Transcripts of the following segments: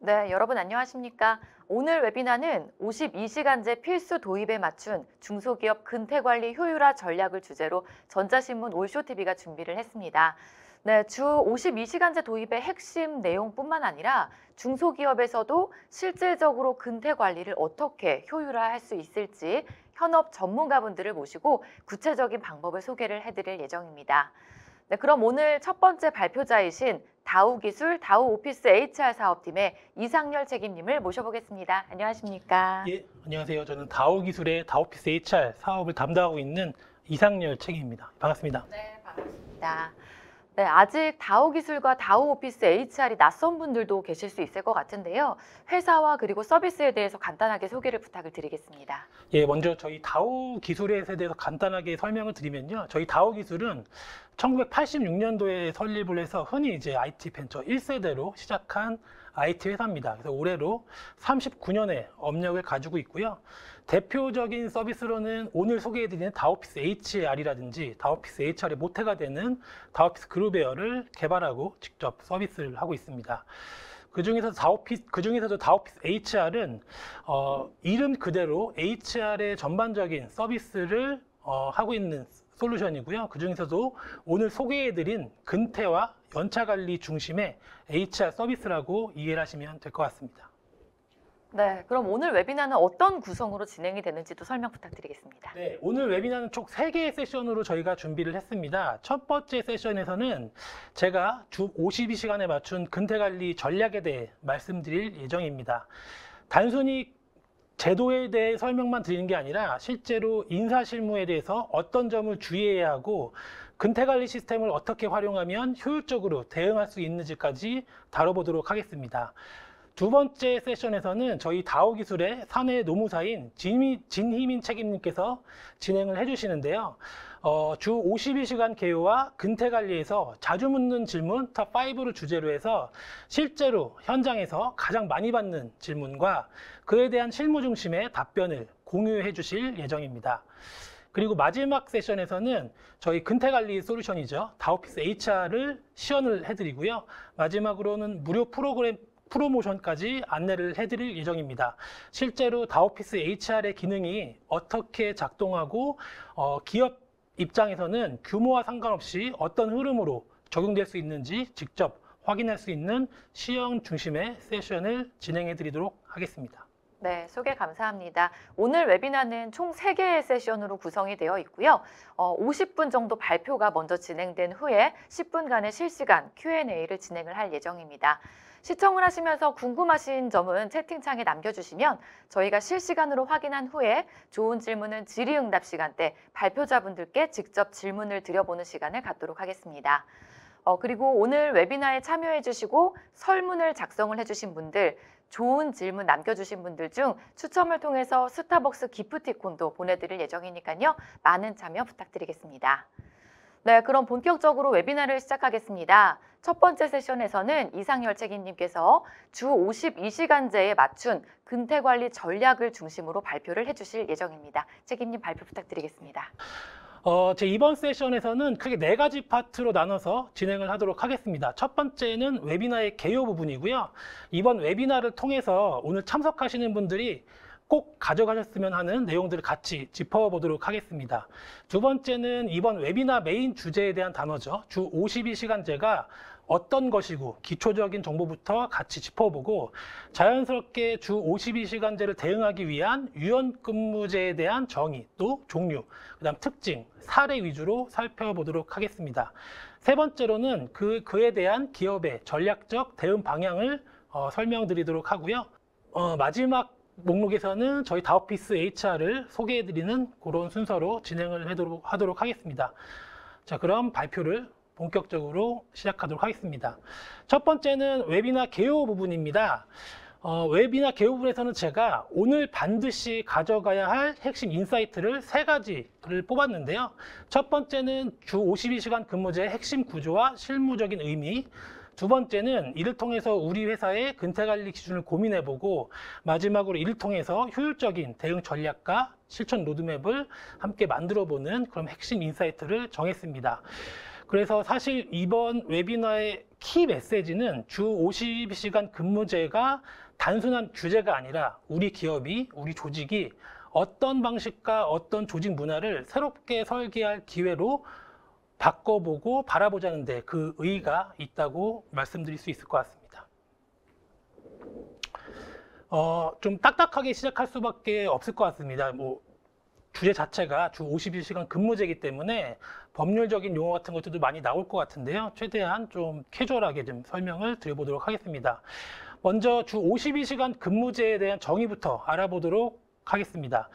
네, 여러분 안녕하십니까? 오늘 웨비나는 52시간제 필수 도입에 맞춘 중소기업 근태관리 효율화 전략을 주제로 전자신문 올쇼TV가 준비를 했습니다. 네, 주 52시간제 도입의 핵심 내용뿐만 아니라 중소기업에서도 실질적으로 근태관리를 어떻게 효율화할 수 있을지 현업 전문가분들을 모시고 구체적인 방법을 소개를 해드릴 예정입니다. 네, 그럼 오늘 첫 번째 발표자이신 다우기술 다우오피스 HR 사업팀의 이상열 책임님을 모셔보겠습니다. 안녕하십니까? 예, 안녕하세요. 저는 다우기술의 다우오피스 HR 사업을 담당하고 있는 이상열 책임입니다. 반갑습니다. 네, 반갑습니다. 네, 아직 다우기술과 다우오피스 HR이 낯선 분들도 계실 수 있을 것 같은데요. 회사와 그리고 서비스에 대해서 간단하게 소개를 부탁을 드리겠습니다. 예, 먼저 저희 다우기술에 대해서 간단하게 설명을 드리면요. 저희 다우기술은 1986년도에 설립을 해서 흔히 이제 IT 벤처 1세대로 시작한 IT 회사입니다. 그래서 올해로 39년의 업력을 가지고 있고요. 대표적인 서비스로는 오늘 소개해드리는 다우오피스 HR이라든지 다우오피스 HR의 모태가 되는 다우오피스 그룹웨어를 개발하고 직접 서비스를 하고 있습니다. 그중에서도 다우오피스 HR은 이름 그대로 HR의 전반적인 서비스를 하고 있는 솔루션이고요. 그중에서도 오늘 소개해드린 근태와 연차관리 중심의 HR 서비스라고 이해를 하시면 될 것 같습니다. 네, 그럼 오늘 웨비나는 어떤 구성으로 진행이 되는지도 설명 부탁드리겠습니다. 네, 오늘 웨비나는 총 3개의 세션으로 저희가 준비를 했습니다. 첫 번째 세션에서는 제가 주 52시간에 맞춘 근태관리 전략에 대해 말씀드릴 예정입니다. 단순히 제도에 대해 설명만 드리는 게 아니라 실제로 인사실무에 대해서 어떤 점을 주의해야 하고 근태관리 시스템을 어떻게 활용하면 효율적으로 대응할 수 있는지까지 다뤄보도록 하겠습니다. 두 번째 세션에서는 저희 다우기술의 사내 노무사인 진희민 책임님께서 진행을 해주시는데요. 주 52시간 개요와 근태관리에서 자주 묻는 질문 탑5를 주제로 해서 실제로 현장에서 가장 많이 받는 질문과 그에 대한 실무 중심의 답변을 공유해 주실 예정입니다. 그리고 마지막 세션에서는 저희 근태관리 솔루션이죠. 다우오피스 HR을 시연을 해드리고요. 마지막으로는 무료 프로모션까지 안내를 해드릴 예정입니다. 실제로 다우오피스 HR의 기능이 어떻게 작동하고 기업 입장에서는 규모와 상관없이 어떤 흐름으로 적용될 수 있는지 직접 확인할 수 있는 시연 중심의 세션을 진행해 드리도록 하겠습니다. 네, 소개 감사합니다. 오늘 웨비나는 총 3개의 세션으로 구성이 되어 있고요. 50분 정도 발표가 먼저 진행된 후에 10분간의 실시간 Q&A를 진행을 할 예정입니다. 시청을 하시면서 궁금하신 점은 채팅창에 남겨주시면 저희가 실시간으로 확인한 후에 좋은 질문은 질의응답 시간대 발표자분들께 직접 질문을 드려보는 시간을 갖도록 하겠습니다. 그리고 오늘 웨비나에 참여해 주시고 설문을 작성을 해주신 분들, 좋은 질문 남겨주신 분들 중 추첨을 통해서 스타벅스 기프티콘도 보내드릴 예정이니까요. 많은 참여 부탁드리겠습니다. 네, 그럼 본격적으로 웨비나를 시작하겠습니다. 첫 번째 세션에서는 이상열 책임님께서 주 52시간제에 맞춘 근태관리 전략을 중심으로 발표를 해주실 예정입니다. 책임님 발표 부탁드리겠습니다. 제 이번 세션에서는 크게 4가지 파트로 나눠서 진행을 하도록 하겠습니다. 첫 번째는 웨비나의 개요 부분이고요. 이번 웨비나를 통해서 오늘 참석하시는 분들이 꼭 가져가셨으면 하는 내용들을 같이 짚어보도록 하겠습니다. 두 번째는 이번 웨비나 메인 주제에 대한 단어죠. 주 52시간제가 어떤 것이고 기초적인 정보부터 같이 짚어보고 자연스럽게 주 52시간제를 대응하기 위한 유연근무제에 대한 정의, 또 종류, 그다음 특징, 사례 위주로 살펴보도록 하겠습니다. 세 번째로는 그에 대한 기업의 전략적 대응 방향을 설명드리도록 하고요. 마지막 목록에서는 저희 다우오피스 HR을 소개해드리는 그런 순서로 진행을 하도록 하겠습니다. 자, 그럼 발표를 본격적으로 시작하도록 하겠습니다. 첫 번째는 웨비나 개요 부분입니다. 웨비나 개요 부분에서는 제가 오늘 반드시 가져가야 할 핵심 인사이트를 3가지를 뽑았는데요. 첫 번째는 주 52시간 근무제의 핵심 구조와 실무적인 의미, 두 번째는 이를 통해서 우리 회사의 근태관리 기준을 고민해보고 마지막으로 이를 통해서 효율적인 대응 전략과 실천 로드맵을 함께 만들어보는 그런 핵심 인사이트를 정했습니다. 그래서 사실 이번 웨비나의 키 메시지는 주 52시간 근무제가 단순한 규제가 아니라 우리 기업이, 우리 조직이 어떤 방식과 어떤 조직 문화를 새롭게 설계할 기회로 바꿔보고 바라보자는 데 그 의의가 있다고 말씀드릴 수 있을 것 같습니다. 좀 딱딱하게 시작할 수밖에 없을 것 같습니다. 주제 자체가 주 51시간 근무제이기 때문에 법률적인 용어 같은 것들도 많이 나올 것 같은데요. 최대한 좀 캐주얼하게 좀 설명을 드려보도록 하겠습니다. 먼저 주 52시간 근무제에 대한 정의부터 알아보도록 하겠습니다.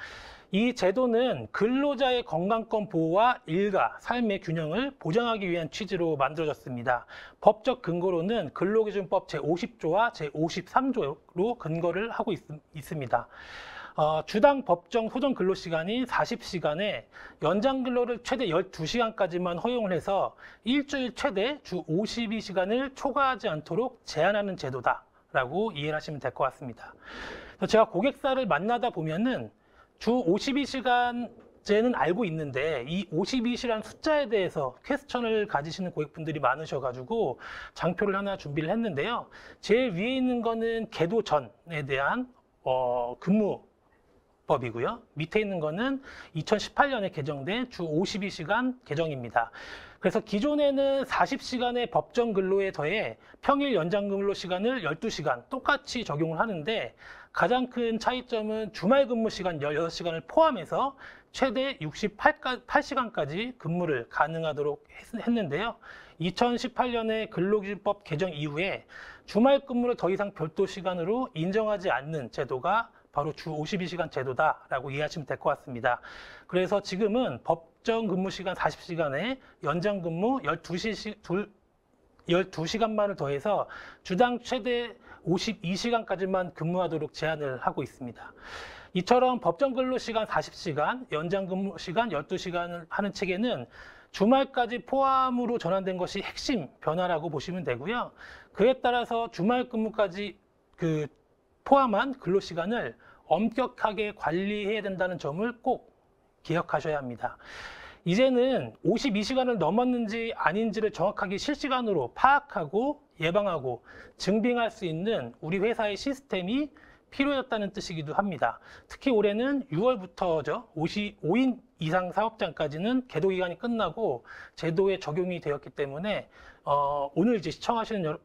이 제도는 근로자의 건강권 보호와 일과 삶의 균형을 보장하기 위한 취지로 만들어졌습니다. 법적 근거로는 근로기준법 제50조와 제53조로 근거를 하고 있습니다. 주당 법정 소정 근로시간인 40시간에 연장 근로를 최대 12시간까지만 허용을 해서 일주일 최대 주 52시간을 초과하지 않도록 제한하는 제도다라고 이해를 하시면 될 것 같습니다. 제가 고객사를 만나다 보면은 주 52시간제는 알고 있는데 이 52시라는 숫자에 대해서 퀘스천을 가지시는 고객분들이 많으셔가지고 장표를 하나 준비를 했는데요. 제일 위에 있는 거는 계도 전에 대한 근무법이고요. 밑에 있는 거는 2018년에 개정된 주 52시간 개정입니다. 그래서 기존에는 40시간의 법정 근로에 더해 평일 연장 근로 시간을 12시간 똑같이 적용을 하는데 가장 큰 차이점은 주말 근무 시간 16시간을 포함해서 최대 68시간까지 근무를 가능하도록 했는데요. 2018년에 근로기준법 개정 이후에 주말 근무를 더 이상 별도 시간으로 인정하지 않는 제도가 바로 주 52시간 제도다라고 이해하시면 될 것 같습니다. 그래서 지금은 법정 근무 시간 40시간에 연장 근무 12시간만을 더해서 주당 최대 52시간까지만 근무하도록 제한을 하고 있습니다. 이처럼 법정 근로 시간 40시간, 연장 근무 시간 12시간을 하는 체계는 주말까지 포함으로 전환된 것이 핵심 변화라고 보시면 되고요. 그에 따라서 주말 근무까지 포함한 근로 시간을 엄격하게 관리해야 된다는 점을 꼭 기억하셔야 합니다. 이제는 52시간을 넘었는지 아닌지를 정확하게 실시간으로 파악하고 예방하고 증빙할 수 있는 우리 회사의 시스템이 필요해졌다는 뜻이기도 합니다. 특히 올해는 6월부터죠. 5인 이상 사업장까지는 계도 기간이 끝나고 제도에 적용이 되었기 때문에 오늘 이제 시청하시는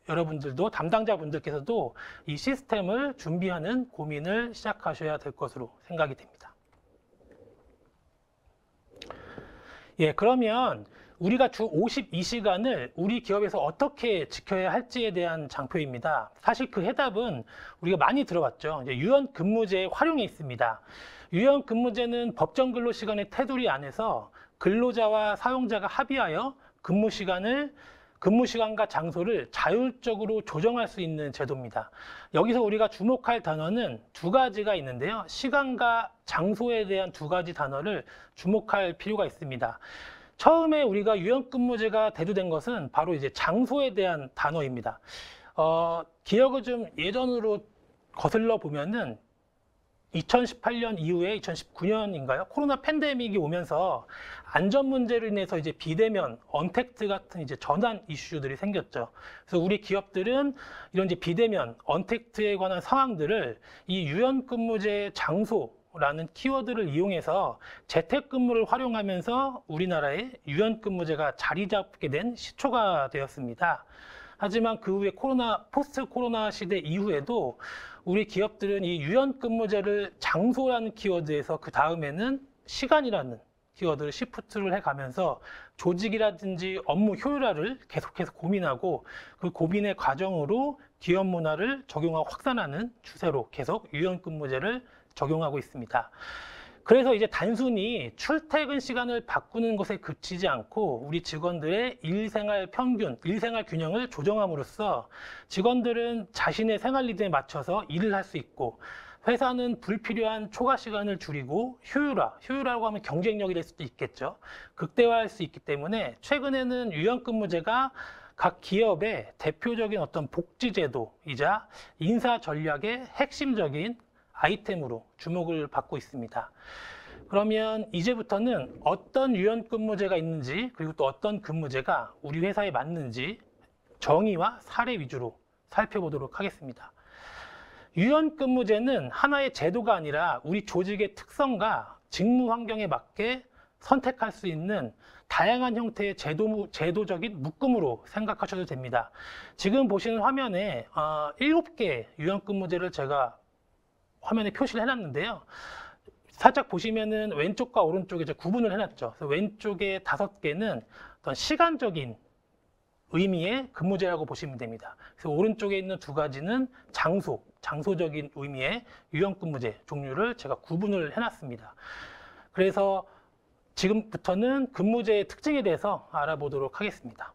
여러분들도 담당자분들께서도 이 시스템을 준비하는 고민을 시작하셔야 될 것으로 생각이 됩니다. 예, 그러면 우리가 주 52시간을 우리 기업에서 어떻게 지켜야 할지에 대한 장표입니다. 사실 그 해답은 우리가 많이 들어봤죠. 이제 유연근무제의 활용에 있습니다. 유연근무제는 법정 근로시간의 테두리 안에서 근로자와 사용자가 합의하여 근무시간과 장소를 자율적으로 조정할 수 있는 제도입니다. 여기서 우리가 주목할 단어는 두 가지가 있는데요. 시간과 장소에 대한 두 가지 단어를 주목할 필요가 있습니다. 처음에 우리가 유연근무제가 대두된 것은 바로 이제 장소에 대한 단어입니다. 기억을 좀 예전으로 거슬러 보면은 2018년 이후에 2019년인가요? 코로나 팬데믹이 오면서 안전 문제로 인해서 이제 비대면, 언택트 같은 이제 전환 이슈들이 생겼죠. 그래서 우리 기업들은 이런 이제 비대면, 언택트에 관한 상황들을 이 유연근무제 장소라는 키워드를 이용해서 재택근무를 활용하면서 우리나라에 유연근무제가 자리 잡게 된 시초가 되었습니다. 하지만 그 후에 포스트 코로나 시대 이후에도 우리 기업들은 이 유연근무제를 장소라는 키워드에서 그 다음에는 시간이라는 키워드를 시프트를 해가면서 조직이라든지 업무 효율화를 계속해서 고민하고 그 고민의 과정으로 기업 문화를 적용하고 확산하는 추세로 계속 유연근무제를 적용하고 있습니다. 그래서 이제 단순히 출퇴근 시간을 바꾸는 것에 그치지 않고 우리 직원들의 일생활 평균, 일생활 균형을 조정함으로써 직원들은 자신의 생활 리듬에 맞춰서 일을 할 수 있고 회사는 불필요한 초과 시간을 줄이고 효율화라고 하면 경쟁력이 될 수도 있겠죠. 극대화할 수 있기 때문에 최근에는 유연근무제가 각 기업의 대표적인 어떤 복지제도이자 인사 전략의 핵심적인 아이템으로 주목을 받고 있습니다. 그러면 이제부터는 어떤 유연근무제가 있는지 그리고 또 어떤 근무제가 우리 회사에 맞는지 정의와 사례 위주로 살펴보도록 하겠습니다. 유연근무제는 하나의 제도가 아니라 우리 조직의 특성과 직무 환경에 맞게 선택할 수 있는 다양한 형태의 제도적인 묶음으로 생각하셔도 됩니다. 지금 보시는 화면에 7개 유연근무제를 제가 화면에 표시를 해놨는데요. 살짝 보시면은 왼쪽과 오른쪽에 이제 구분을 해놨죠. 그래서 왼쪽에 5개는 어떤 시간적인 의미의 근무제라고 보시면 됩니다. 그래서 오른쪽에 있는 2가지는 장소적인 의미의 유연근무제 종류를 제가 구분을 해놨습니다. 그래서 지금부터는 근무제의 특징에 대해서 알아보도록 하겠습니다.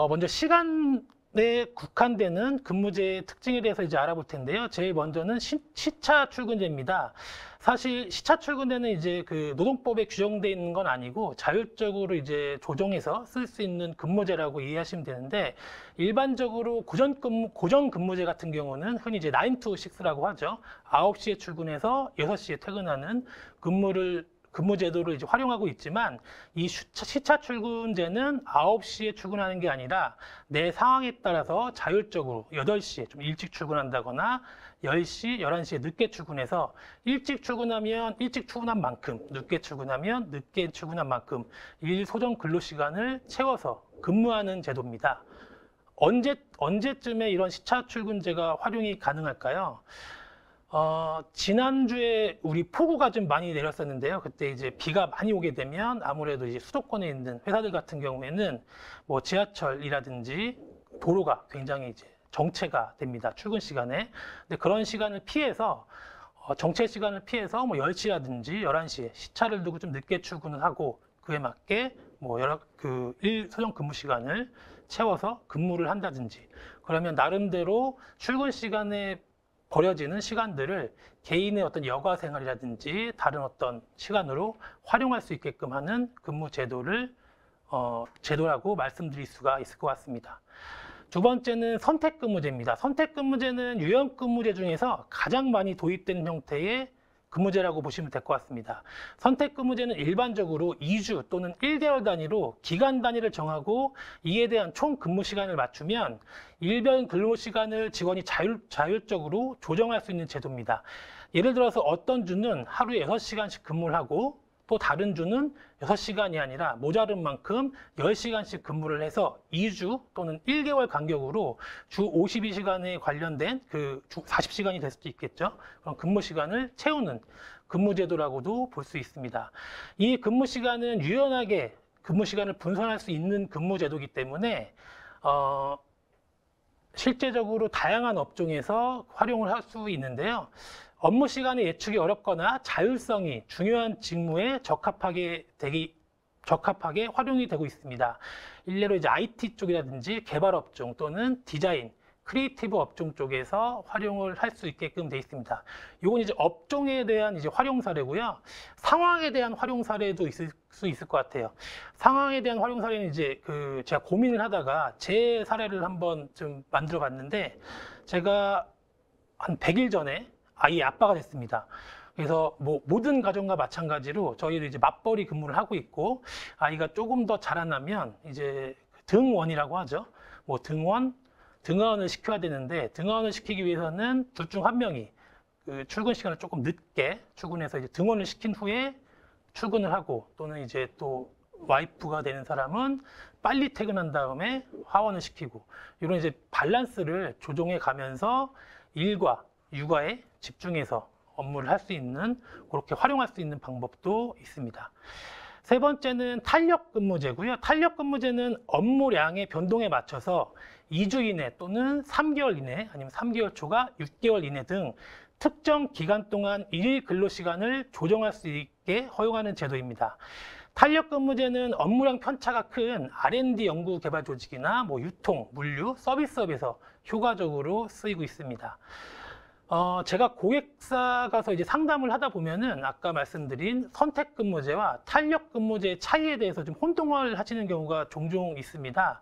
먼저 시간에 국한되는 근무제의 특징에 대해서 이제 알아볼 텐데요. 제일 먼저는 시차 출근제입니다. 사실 시차 출근제는 이제 그 노동법에 규정되어 있는 건 아니고 자율적으로 이제 조정해서 쓸 수 있는 근무제라고 이해하시면 되는데, 일반적으로 고정 근무제 같은 경우는 흔히 이제 9 to 6라고 하죠. 9시에 출근해서 6시에 퇴근하는 근무 제도를 이제 활용하고 있지만, 이 시차 출근제는 9시에 출근하는 게 아니라 내 상황에 따라서 자율적으로 8시에 좀 일찍 출근한다거나 10시, 11시에 늦게 출근해서 일찍 출근하면 일찍 출근한 만큼, 늦게 출근하면 늦게 출근한 만큼 일 소정 근로시간을 채워서 근무하는 제도입니다. 언제쯤에 이런 시차 출근제가 활용이 가능할까요? 지난주에 우리 폭우가 좀 많이 내렸었는데요. 그때 이제 비가 많이 오게 되면 아무래도 이제 수도권에 있는 회사들 같은 경우에는 뭐 지하철이라든지 도로가 굉장히 이제 정체가 됩니다. 출근 시간에. 근데 그런 시간을 피해서 정체 시간을 피해서 뭐 10시라든지 11시에 시차를 두고 좀 늦게 출근을 하고, 그에 맞게 뭐 일 소정 근무 시간을 채워서 근무를 한다든지, 그러면 나름대로 출근 시간에 버려지는 시간들을 개인의 어떤 여가 생활이라든지 다른 어떤 시간으로 활용할 수 있게끔 하는 근무 제도라고 말씀드릴 수가 있을 것 같습니다. 두 번째는 선택근무제입니다. 선택근무제는 유연근무제 중에서 가장 많이 도입되는 형태의 근무제라고 보시면 될 것 같습니다. 선택근무제는 일반적으로 2주 또는 1개월 단위로 기간 단위를 정하고 이에 대한 총 근무 시간을 맞추면 일별 근무 시간을 직원이 자율적으로 조정할 수 있는 제도입니다. 예를 들어서 어떤 주는 하루에 6시간씩 근무를 하고, 또 다른 주는 6시간이 아니라 모자른 만큼 10시간씩 근무를 해서 2주 또는 1개월 간격으로 주 52시간에 관련된 주 40시간이 될 수도 있겠죠. 그런 근무 시간을 채우는 근무제도라고도 볼 수 있습니다. 이 근무 시간은 유연하게 근무 시간을 분산할 수 있는 근무제도이기 때문에 실제적으로 다양한 업종에서 활용을 할 수 있는데요. 업무 시간의 예측이 어렵거나 자율성이 중요한 직무에 적합하게 활용이 되고 있습니다. 일례로 이제 IT 쪽이라든지 개발 업종 또는 디자인, 크리에이티브 업종 쪽에서 활용을 할 수 있게끔 되어 있습니다. 이건 이제 업종에 대한 이제 활용 사례고요. 상황에 대한 활용 사례도 있을 수 있을 것 같아요. 상황에 대한 활용 사례는 이제 제가 고민을 하다가 제 사례를 한번 좀 만들어 봤는데, 제가 한 100일 전에 아이의 아빠가 됐습니다. 그래서 뭐 모든 가정과 마찬가지로 저희도 이제 맞벌이 근무를 하고 있고, 아이가 조금 더 자라나면 이제 등원이라고 하죠. 뭐 등하원을 시켜야 되는데, 등하원을 시키기 위해서는 둘 중 한 명이 출근 시간을 조금 늦게 출근해서 이제 등원을 시킨 후에 출근을 하고, 또는 이제 또 와이프가 되는 사람은 빨리 퇴근한 다음에 하원을 시키고, 이런 이제 밸런스를 조정해 가면서 일과 육아에 집중해서 업무를 할 수 있는, 그렇게 활용할 수 있는 방법도 있습니다. 세 번째는 탄력근무제고요. 탄력근무제는 업무량의 변동에 맞춰서 2주 이내 또는 3개월 이내, 아니면 3개월 초과 6개월 이내 등 특정 기간 동안 일일 근로시간을 조정할 수 있게 허용하는 제도입니다. 탄력근무제는 업무량 편차가 큰 R&D 연구개발 조직이나 뭐 유통, 물류, 서비스업에서 효과적으로 쓰이고 있습니다. 제가 고객사 가서 이제 상담을 하다 보면은 아까 말씀드린 선택근무제와 탄력근무제의 차이에 대해서 좀 혼동을 하시는 경우가 종종 있습니다.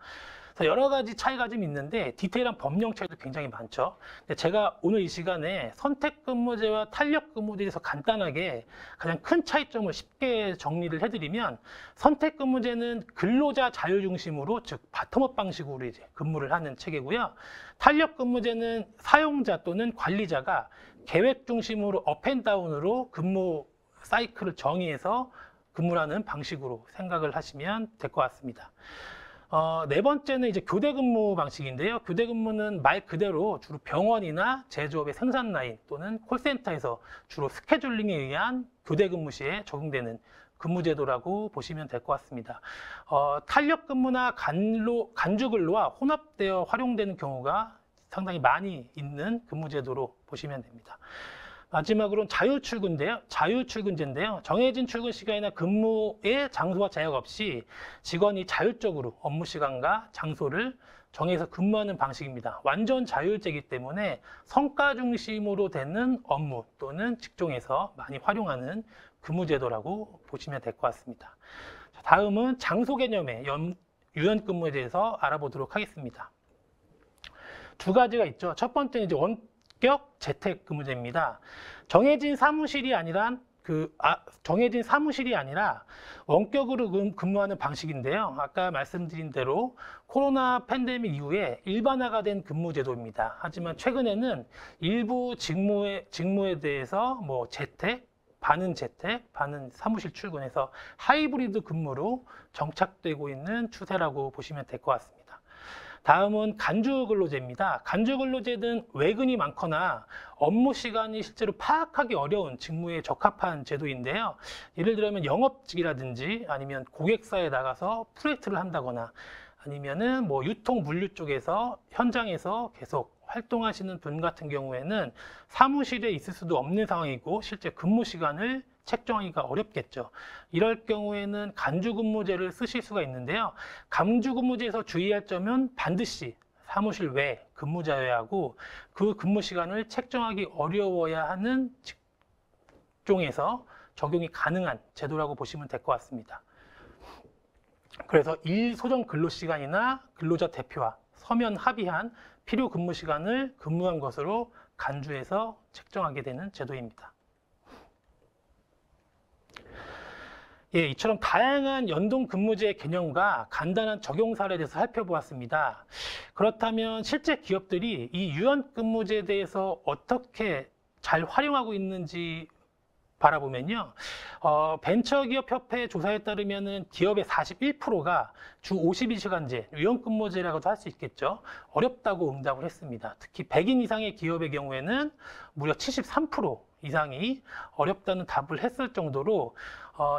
그래서 여러 가지 차이가 좀 있는데 디테일한 법령 차이도 굉장히 많죠. 근데 제가 오늘 이 시간에 선택근무제와 탄력근무제에서 간단하게 가장 큰 차이점을 쉽게 정리를 해드리면, 선택근무제는 근로자 자유 중심으로, 즉 바텀업 방식으로 이제 근무를 하는 체계고요. 탄력근무제는 사용자 또는 관리자가 계획 중심으로 업앤다운으로 근무 사이클을 정의해서 근무하는 방식으로 생각을 하시면 될 것 같습니다. 네 번째는 이제 교대 근무 방식인데요. 교대 근무는 말 그대로 주로 병원이나 제조업의 생산 라인 또는 콜센터에서 주로 스케줄링에 의한 교대 근무 시에 적용되는 근무 제도라고 보시면 될 것 같습니다. 탄력 근무나 간주 근로와 혼합되어 활용되는 경우가 상당히 많이 있는 근무 제도로 보시면 됩니다. 마지막으로는 자유출근제인데요. 정해진 출근 시간이나 근무의 장소와 제약 없이 직원이 자율적으로 업무 시간과 장소를 정해서 근무하는 방식입니다. 완전 자율제이기 때문에 성과 중심으로 되는 업무 또는 직종에서 많이 활용하는 근무제도라고 보시면 될 것 같습니다. 다음은 장소 개념의 유연근무에 대해서 알아보도록 하겠습니다. 두 가지가 있죠. 첫 번째는 이제 원격 재택근무제입니다. 정해진 사무실이 아니라 원격으로 근무하는 방식인데요. 아까 말씀드린 대로 코로나 팬데믹 이후에 일반화가 된 근무 제도입니다. 하지만 최근에는 일부 직무에 대해서 뭐 재택, 반은 사무실 출근해서 하이브리드 근무로 정착되고 있는 추세라고 보시면 될 것 같습니다. 다음은 간주근로제입니다. 간주근로제는 외근이 많거나 업무 시간이 실제로 파악하기 어려운 직무에 적합한 제도인데요. 예를 들면 영업직이라든지 아니면 고객사에 나가서 프로젝트를 한다거나 아니면은 뭐 유통 물류 쪽에서 현장에서 계속 활동하시는 분 같은 경우에는 사무실에 있을 수도 없는 상황이고 실제 근무 시간을 책정하기가 어렵겠죠. 이럴 경우에는 간주근무제를 쓰실 수가 있는데요. 간주근무제에서 주의할 점은 반드시 사무실 외 근무자여야 하고 그 근무 시간을 책정하기 어려워야 하는 직종에서 적용이 가능한 제도라고 보시면 될 것 같습니다. 그래서 일소정 근로시간이나 근로자 대표와 서면 합의한 필요 근무 시간을 근무한 것으로 간주해서 책정하게 되는 제도입니다. 예, 이처럼 다양한 연동 근무제 개념과 간단한 적용 사례에 대해서 살펴보았습니다. 그렇다면 실제 기업들이 이 유연 근무제에 대해서 어떻게 잘 활용하고 있는지 바라보면요. 벤처기업협회 조사에 따르면 기업의 41%가 주 52시간제, 유연근무제라고도 할 수 있겠죠. 어렵다고 응답을 했습니다. 특히 100인 이상의 기업의 경우에는 무려 73% 이상이 어렵다는 답을 했을 정도로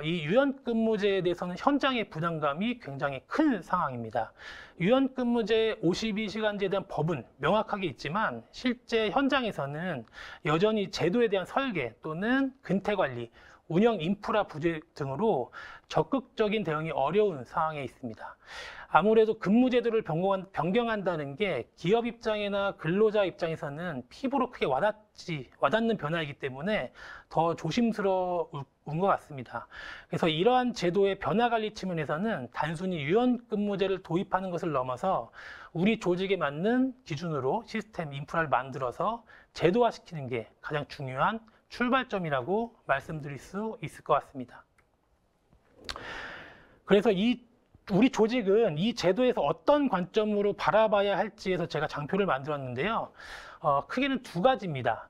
이 유연근무제에 대해서는 현장의 부담감이 굉장히 큰 상황입니다. 유연근무제 52시간제에 대한 법은 명확하게 있지만 실제 현장에서는 여전히 제도에 대한 설계 또는 근태관리, 운영 인프라 부재 등으로 적극적인 대응이 어려운 상황에 있습니다. 아무래도 근무제도를 변경한다는 게 기업 입장이나 근로자 입장에서는 피부로 크게 와닿는 변화이기 때문에 더 조심스러운 것 같습니다. 그래서 이러한 제도의 변화 관리 측면에서는 단순히 유연 근무제를 도입하는 것을 넘어서 우리 조직에 맞는 기준으로 시스템 인프라를 만들어서 제도화시키는 게 가장 중요한 출발점이라고 말씀드릴 수 있을 것 같습니다. 그래서 우리 조직은 이 제도에서 어떤 관점으로 바라봐야 할지에서 제가 장표를 만들었는데요. 크게는 두 가지입니다.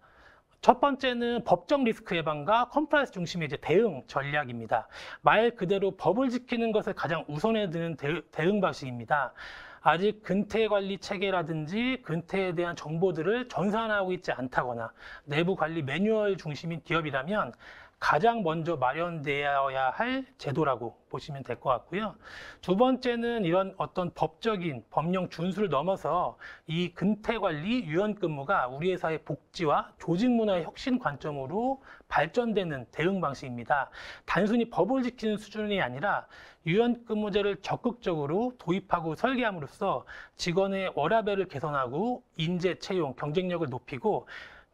첫 번째는 법적 리스크 예방과 컴플라이언스 중심의 이제 대응 전략입니다. 말 그대로 법을 지키는 것을 가장 우선에 두는 대응 방식입니다. 아직 근태 관리 체계라든지 근태에 대한 정보들을 전산하고 있지 않다거나 내부 관리 매뉴얼 중심인 기업이라면 가장 먼저 마련되어야 할 제도라고 보시면 될 것 같고요. 두 번째는 이런 어떤 법적인 법령 준수를 넘어서 이 근태관리 유연근무가 우리 회사의 복지와 조직 문화의 혁신 관점으로 발전되는 대응 방식입니다. 단순히 법을 지키는 수준이 아니라 유연근무제를 적극적으로 도입하고 설계함으로써 직원의 워라밸을 개선하고 인재 채용, 경쟁력을 높이고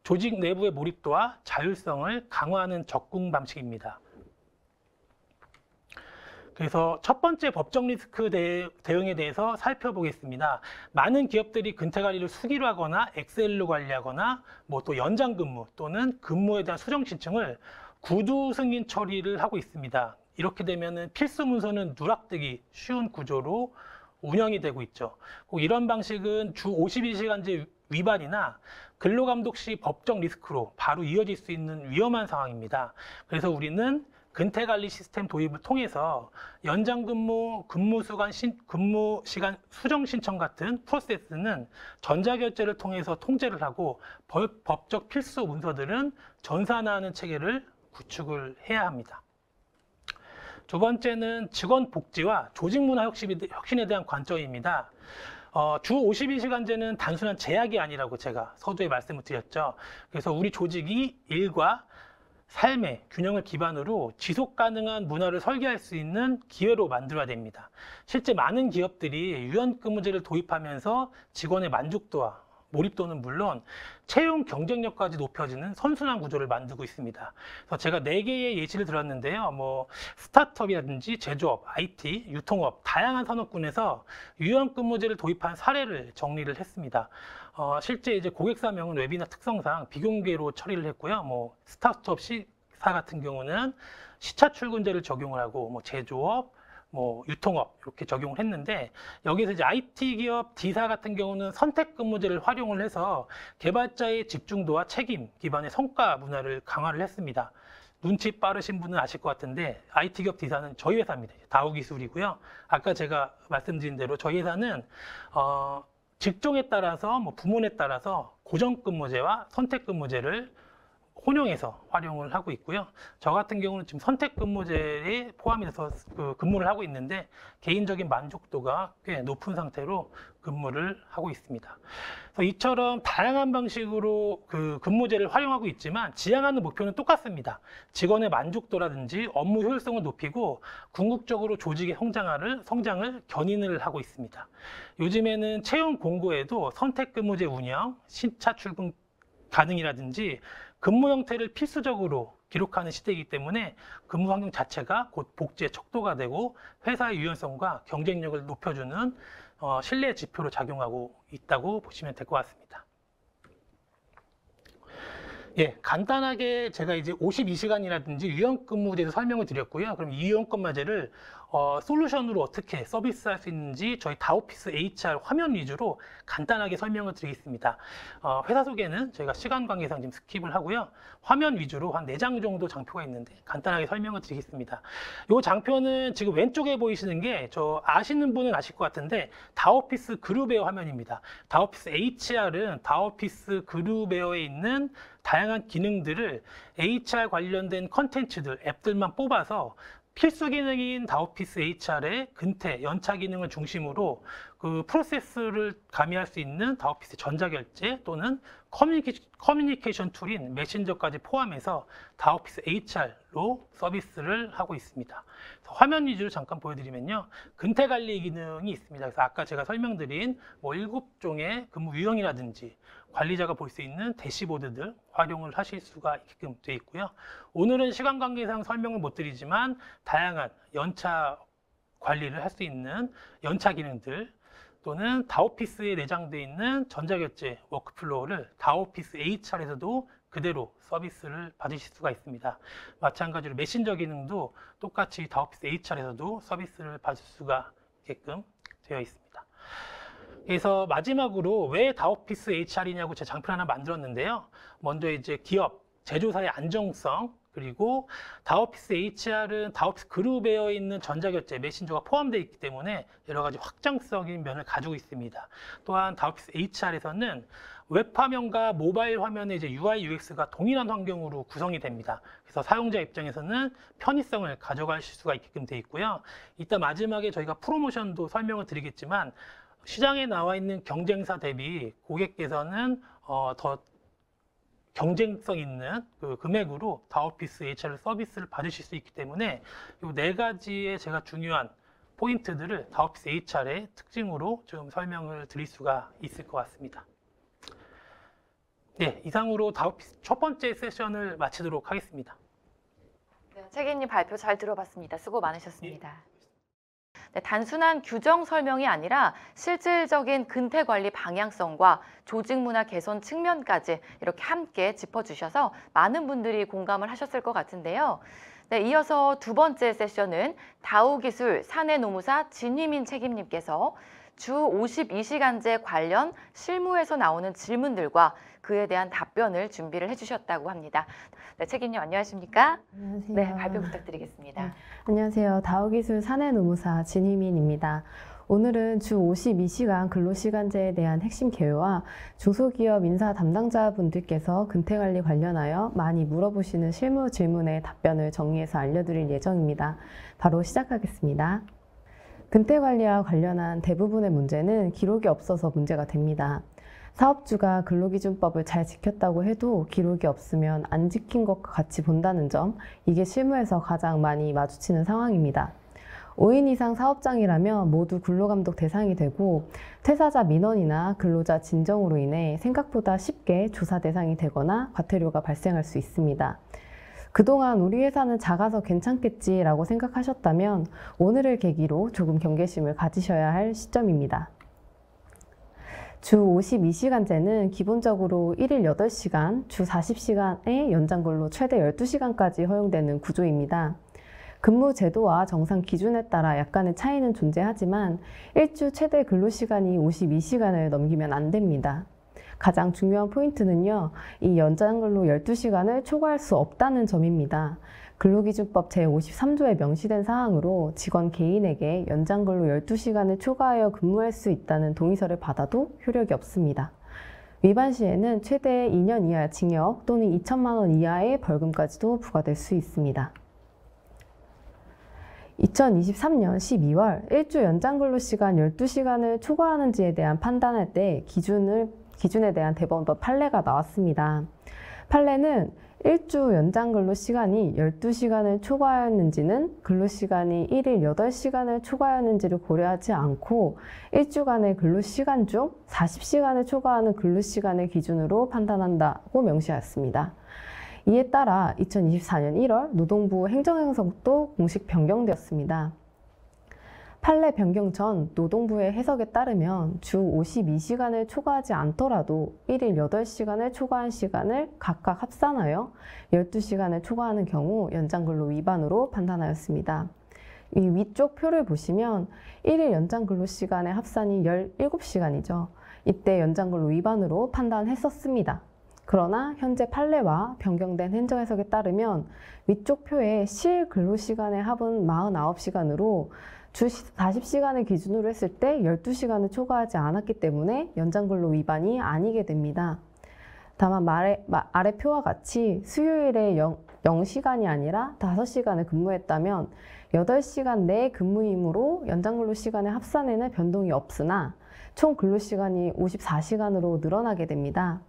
조직 내부의 몰입도와 자율성을 강화하는 접근 방식입니다. 그래서 첫 번째 법적 리스크 대응에 대해서 살펴보겠습니다. 많은 기업들이 근태 관리를 수기로 하거나 엑셀로 관리하거나 뭐 또 연장 근무 또는 근무에 대한 수정 신청을 구두 승인 처리를 하고 있습니다. 이렇게 되면은 필수 문서는 누락되기 쉬운 구조로 운영이 되고 있죠. 꼭 이런 방식은 주 52시간제 위반이나 근로감독 시 법적 리스크로 바로 이어질 수 있는 위험한 상황입니다. 그래서 우리는 근태관리 시스템 도입을 통해서 연장근무, 근무 시간 수정 신청 같은 프로세스는 전자결제를 통해서 통제를 하고 법적 필수 문서들은 전산화하는 체계를 구축을 해야 합니다. 두 번째는 직원 복지와 조직 문화 혁신에 대한 관점입니다. 주 52시간제는 단순한 제약이 아니라고 제가 서두에 말씀을 드렸죠. 그래서 우리 조직이 일과 삶의 균형을 기반으로 지속 가능한 문화를 설계할 수 있는 기회로 만들어야 됩니다. 실제 많은 기업들이 유연근무제를 도입하면서 직원의 만족도와 몰입도는 물론 채용 경쟁력까지 높여지는 선순환 구조를 만들고 있습니다. 그래서 제가 4개의 예시를 들었는데요. 뭐 스타트업이라든지 제조업, IT, 유통업, 다양한 산업군에서 유연근무제를 도입한 사례를 정리를 했습니다. 실제 이제 고객사명은 웹이나 특성상 비공개로 처리를 했고요. 뭐 스타트업 C사 같은 경우는 시차 출근제를 적용을 하고, 뭐 제조업, 뭐 유통업 이렇게 적용을 했는데, 여기서 이제 IT 기업 D사 같은 경우는 선택 근무제를 활용을 해서 개발자의 집중도와 책임 기반의 성과 문화를 강화를 했습니다. 눈치 빠르신 분은 아실 것 같은데 IT 기업 D사는 저희 회사입니다. 다우기술이고요. 아까 제가 말씀드린 대로 저희 회사는 직종에 따라서 뭐 부문에 따라서 고정근무제와 선택근무제를 혼용해서 활용을 하고 있고요. 저 같은 경우는 지금 선택근무제에 포함이 돼서 근무를 하고 있는데 개인적인 만족도가 꽤 높은 상태로 근무를 하고 있습니다. 그래서 이처럼 다양한 방식으로 근무제를 활용하고 있지만 지향하는 목표는 똑같습니다. 직원의 만족도라든지 업무 효율성을 높이고 궁극적으로 조직의 성장을 견인을 하고 있습니다. 요즘에는 채용 공고에도 선택근무제 운영, 신차 출근 가능이라든지 근무 형태를 필수적으로 기록하는 시대이기 때문에 근무 환경 자체가 곧 복지의 척도가 되고 회사의 유연성과 경쟁력을 높여주는 신뢰 지표로 작용하고 있다고 보시면 될 것 같습니다. 예, 간단하게 제가 이제 52시간이라든지 유연근무에 대해서 설명을 드렸고요. 그럼 이 유연근무제를 솔루션으로 어떻게 서비스할 수 있는지 저희 다오피스 HR 화면 위주로 간단하게 설명을 드리겠습니다. 회사 소개는 저희가 시간 관계상 지금 스킵을 하고요. 화면 위주로 한 4장 정도 장표가 있는데 간단하게 설명을 드리겠습니다. 이 장표는 지금 왼쪽에 보이시는 게 저 아시는 분은 아실 것 같은데 다오피스 그룹웨어 화면입니다. 다오피스 HR은 다오피스 그룹웨어에 있는 다양한 기능들을 HR 관련된 컨텐츠들, 앱들만 뽑아서 필수 기능인 다오피스 HR의 근태, 연차 기능을 중심으로 그 프로세스를 가미할 수 있는 다오피스 전자결제 또는 커뮤니케이션 툴인 메신저까지 포함해서 다오피스 HR로 서비스를 하고 있습니다. 화면 위주로 잠깐 보여드리면요. 근태 관리 기능이 있습니다. 그래서 아까 제가 설명드린 뭐 7종의 근무 유형이라든지 관리자가 볼 수 있는 대시보드들 활용을 하실 수가 있게끔 되어 있고요. 오늘은 시간 관계상 설명을 못 드리지만 다양한 연차 관리를 할 수 있는 연차 기능들 또는 다오피스에 내장되어 있는 전자결제 워크플로우를 다오피스 HR에서도 그대로 서비스를 받으실 수가 있습니다. 마찬가지로 메신저 기능도 똑같이 다오피스 HR에서도 서비스를 받을 수가 있게끔 되어 있습니다. 그래서 마지막으로 왜 다오피스 HR이냐고 제 장표 하나 만들었는데요. 먼저 이제 기업, 제조사의 안정성, 그리고 다오피스 HR은 다오피스 그룹웨어에 있는 전자결제, 메신저가 포함되어 있기 때문에 여러 가지 확장적인 면을 가지고 있습니다. 또한 다오피스 HR에서는 웹 화면과 모바일 화면의 이제 UI, UX가 동일한 환경으로 구성이 됩니다. 그래서 사용자 입장에서는 편의성을 가져가실 수가 있게끔 되어 있고요. 이따 마지막에 저희가 프로모션도 설명을 드리겠지만 시장에 나와 있는 경쟁사 대비 고객께서는 더 경쟁성 있는 그 금액으로 다오피스 HR 서비스를 받으실 수 있기 때문에 이 4가지의 제가 중요한 포인트들을 다오피스 HR의 특징으로 좀 설명을 드릴 수가 있을 것 같습니다. 네, 이상으로 다오피스 첫 번째 세션을 마치도록 하겠습니다. 네, 책임님 발표 잘 들어봤습니다. 수고 많으셨습니다. 예. 네, 단순한 규정 설명이 아니라 실질적인 근태 관리 방향성과 조직 문화 개선 측면까지 이렇게 함께 짚어주셔서 많은 분들이 공감을 하셨을 것 같은데요. 네, 이어서 두 번째 세션은 다우기술 사내노무사 진휘민 책임님께서 주 52시간제 관련 실무에서 나오는 질문들과 그에 대한 답변을 준비를 해주셨다고 합니다. 네, 책임님 안녕하십니까? 안녕하세요. 네, 발표 부탁드리겠습니다. 안녕하세요. 다우기술 사내노무사 진희민입니다. 오늘은 주 52시간 근로시간제에 대한 핵심 개요와 중소기업 인사 담당자분들께서 근태관리 관련하여 많이 물어보시는 실무 질문의 답변을 정리해서 알려드릴 예정입니다. 바로 시작하겠습니다. 근태관리와 관련한 대부분의 문제는 기록이 없어서 문제가 됩니다. 사업주가 근로기준법을 잘 지켰다고 해도 기록이 없으면 안 지킨 것과 같이 본다는 점, 이게 실무에서 가장 많이 마주치는 상황입니다. 5인 이상 사업장이라면 모두 근로감독 대상이 되고 퇴사자 민원이나 근로자 진정으로 인해 생각보다 쉽게 조사 대상이 되거나 과태료가 발생할 수 있습니다. 그동안 우리 회사는 작아서 괜찮겠지라고 생각하셨다면 오늘을 계기로 조금 경계심을 가지셔야 할 시점입니다. 주 52시간제는 기본적으로 1일 8시간, 주 40시간의 연장근로 최대 12시간까지 허용되는 구조입니다. 근무 제도와 정상 기준에 따라 약간의 차이는 존재하지만 일주 최대 근로시간이 52시간을 넘기면 안 됩니다. 가장 중요한 포인트는요, 이 연장근로 12시간을 초과할 수 없다는 점입니다. 근로기준법 제53조에 명시된 사항으로 직원 개인에게 연장근로 12시간을 초과하여 근무할 수 있다는 동의서를 받아도 효력이 없습니다. 위반 시에는 최대 2년 이하의 징역 또는 2천만 원 이하의 벌금까지도 부과될 수 있습니다. 2023년 12월 일주 연장근로시간 12시간을 초과하는지에 대한 판단할 때 기준에 대한 대법원법 판례가 나왔습니다. 판례는 일주 연장근로시간이 12시간을 초과하였는지는 근로시간이 1일 8시간을 초과하였는지를 고려하지 않고 일주간의 근로시간 중 40시간을 초과하는 근로시간을 기준으로 판단한다고 명시하였습니다. 이에 따라 2024년 1월 노동부 행정행성도 공식 변경되었습니다. 판례 변경 전 노동부의 해석에 따르면 주 52시간을 초과하지 않더라도 1일 8시간을 초과한 시간을 각각 합산하여 12시간을 초과하는 경우 연장근로 위반으로 판단하였습니다. 이 위쪽 표를 보시면 1일 연장근로시간의 합산이 17시간이죠. 이때 연장근로 위반으로 판단했었습니다. 그러나 현재 판례와 변경된 행정해석에 따르면 위쪽 표의 실 근로시간의 합은 49시간으로 주 40시간을 기준으로 했을 때 12시간을 초과하지 않았기 때문에 연장근로 위반이 아니게 됩니다. 다만 아래 표와 같이 수요일에 0시간이 아니라 5시간을 근무했다면 8시간 내 근무이므로 연장근로 시간의 합산에는 변동이 없으나 총 근로시간이 54시간으로 늘어나게 됩니다.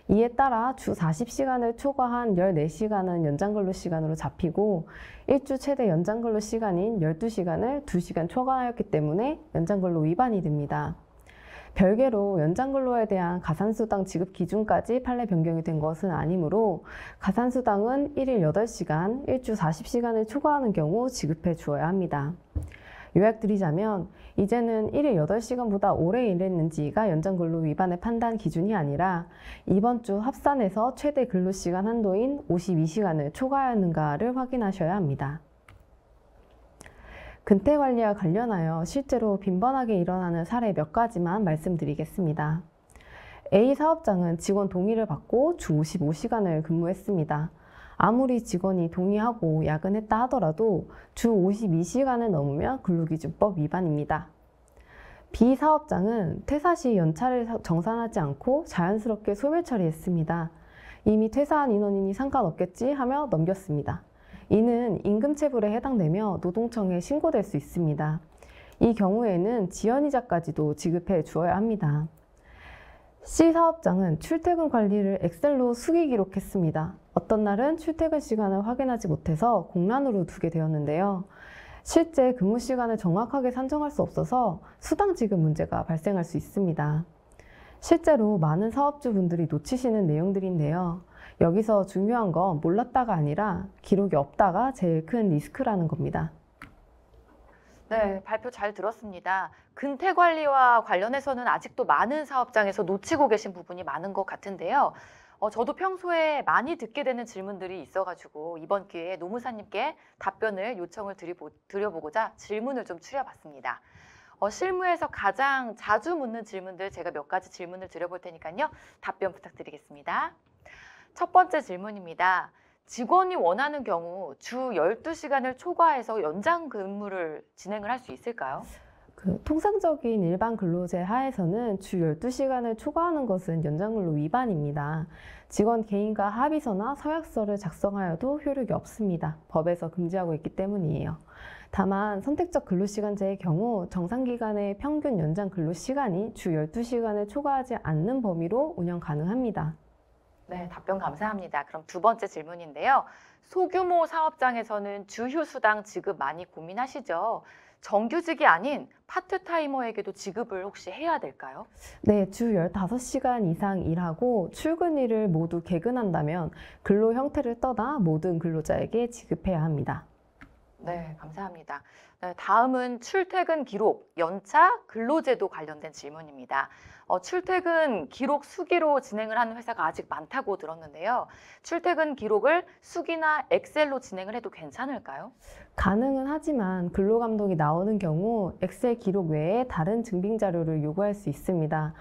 이에 따라 주 40시간을 초과한 14시간은 연장근로시간으로 잡히고 일주 최대 연장근로시간인 12시간을 2시간 초과하였기 때문에 연장근로 위반이 됩니다. 별개로 연장근로에 대한 가산수당 지급 기준까지 판례 변경이 된 것은 아니므로 가산수당은 1일 8시간, 일주 40시간을 초과하는 경우 지급해 주어야 합니다. 요약드리자면 이제는 1일 8시간보다 오래 일했는지가 연장근로 위반의 판단 기준이 아니라 이번 주 합산해서 최대 근로시간 한도인 52시간을 초과하였는가를 확인하셔야 합니다. 근태관리와 관련하여 실제로 빈번하게 일어나는 사례 몇 가지만 말씀드리겠습니다. A 사업장은 직원 동의를 받고 주 55시간을 근무했습니다. 아무리 직원이 동의하고 야근했다 하더라도 주 52시간을 넘으면 근로기준법 위반입니다. B 사업장은 퇴사 시 연차를 정산하지 않고 자연스럽게 소멸 처리했습니다. 이미 퇴사한 인원이니 상관없겠지 하며 넘겼습니다. 이는 임금체불에 해당되며 노동청에 신고될 수 있습니다. 이 경우에는 지연이자까지도 지급해 주어야 합니다. C 사업장은 출퇴근 관리를 엑셀로 수기 기록했습니다. 어떤 날은 출퇴근 시간을 확인하지 못해서 공란으로 두게 되었는데요. 실제 근무 시간을 정확하게 산정할 수 없어서 수당 지급 문제가 발생할 수 있습니다. 실제로 많은 사업주분들이 놓치시는 내용들인데요. 여기서 중요한 건 몰랐다가 아니라 기록이 없다가 제일 큰 리스크라는 겁니다. 네, 발표 잘 들었습니다. 근태 관리와 관련해서는 아직도 많은 사업장에서 놓치고 계신 부분이 많은 것 같은데요. 저도 평소에 많이 듣게 되는 질문들이 있어가지고 이번 기회에 노무사님께 답변을 요청을 드려보고자 질문을 좀 추려봤습니다. 실무에서 가장 자주 묻는 질문들 제가 몇 가지 질문을 드려볼 테니까요. 답변 부탁드리겠습니다. 첫 번째 질문입니다. 직원이 원하는 경우 주 12시간을 초과해서 연장 근무를 진행을 할 수 있을까요? 통상적인 일반 근로제 하에서는 주 12시간을 초과하는 것은 연장근로 위반입니다. 직원 개인과 합의서나 서약서를 작성하여도 효력이 없습니다. 법에서 금지하고 있기 때문이에요. 다만 선택적 근로시간제의 경우 정상기간의 평균 연장 근로시간이 주 12시간을 초과하지 않는 범위로 운영 가능합니다. 네, 답변 감사합니다. 그럼 두 번째 질문인데요. 소규모 사업장에서는 주휴수당 지급 많이 고민하시죠? 정규직이 아닌 파트타이머에게도 지급을 혹시 해야 될까요? 네, 주 15시간 이상 일하고 출근일을 모두 개근한다면 근로 형태를 떠나 모든 근로자에게 지급해야 합니다. 네, 감사합니다. 네, 다음은 출퇴근 기록, 연차, 근로제도 관련된 질문입니다. 출퇴근 기록 수기로 진행을 하는 회사가 아직 많다고 들었는데요. 출퇴근 기록을 수기나 엑셀로 진행을 해도 괜찮을까요? 가능은 하지만 근로감독이 나오는 경우 엑셀 기록 외에 다른 증빙 자료를 요구할 수 있습니다.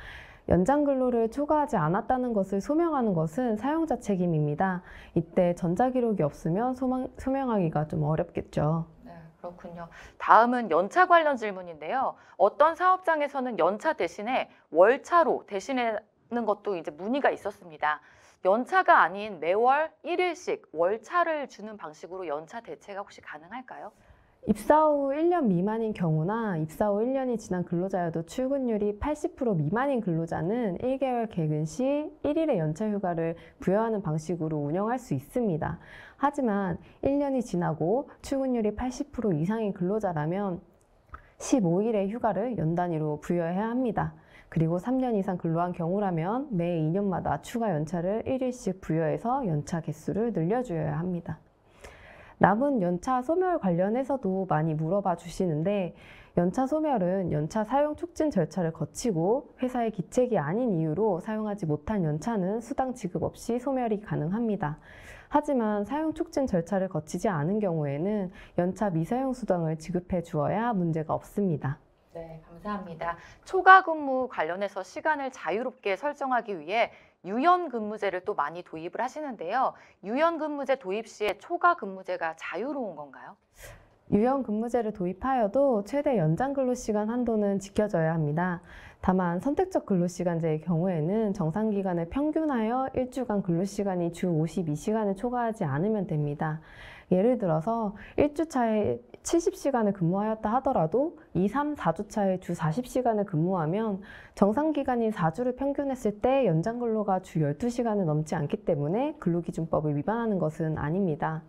연장 근로를 초과하지 않았다는 것을 소명하는 것은 사용자 책임입니다. 이때 전자기록이 없으면 소명하기가 좀 어렵겠죠. 네, 그렇군요. 다음은 연차 관련 질문인데요. 어떤 사업장에서는 연차 대신에 월차로 대신하는 것도 이제 문의가 있었습니다. 연차가 아닌 매월 1일씩 월차를 주는 방식으로 연차 대체가 혹시 가능할까요? 입사 후 1년 미만인 경우나 입사 후 1년이 지난 근로자여도 출근율이 80% 미만인 근로자는 1개월 개근 시 1일의 연차 휴가를 부여하는 방식으로 운영할 수 있습니다. 하지만 1년이 지나고 출근율이 80% 이상인 근로자라면 15일의 휴가를 연 단위로 부여해야 합니다. 그리고 3년 이상 근로한 경우라면 매 2년마다 추가 연차를 1일씩 부여해서 연차 개수를 늘려주어야 합니다. 남은 연차 소멸 관련해서도 많이 물어봐 주시는데 연차 소멸은 연차 사용 촉진 절차를 거치고 회사의 기책이 아닌 이유로 사용하지 못한 연차는 수당 지급 없이 소멸이 가능합니다. 하지만 사용 촉진 절차를 거치지 않은 경우에는 연차 미사용 수당을 지급해 주어야 문제가 없습니다. 네, 감사합니다. 초과 근무 관련해서 시간을 자유롭게 설정하기 위해 유연 근무제를 또 많이 도입을 하시는데요. 유연 근무제 도입 시에 초과 근무제가 자유로운 건가요? 유연 근무제를 도입하여도 최대 연장 근로시간 한도는 지켜져야 합니다. 다만 선택적 근로시간제의 경우에는 정상기간을 평균하여 일주간 근로시간이 주 52시간을 초과하지 않으면 됩니다. 예를 들어서 1주차에 70시간을 근무하였다 하더라도 2, 3, 4주차에 주 40시간을 근무하면 정상기간인 4주를 평균했을 때 연장근로가 주 12시간을 넘지 않기 때문에 근로기준법을 위반하는 것은 아닙니다.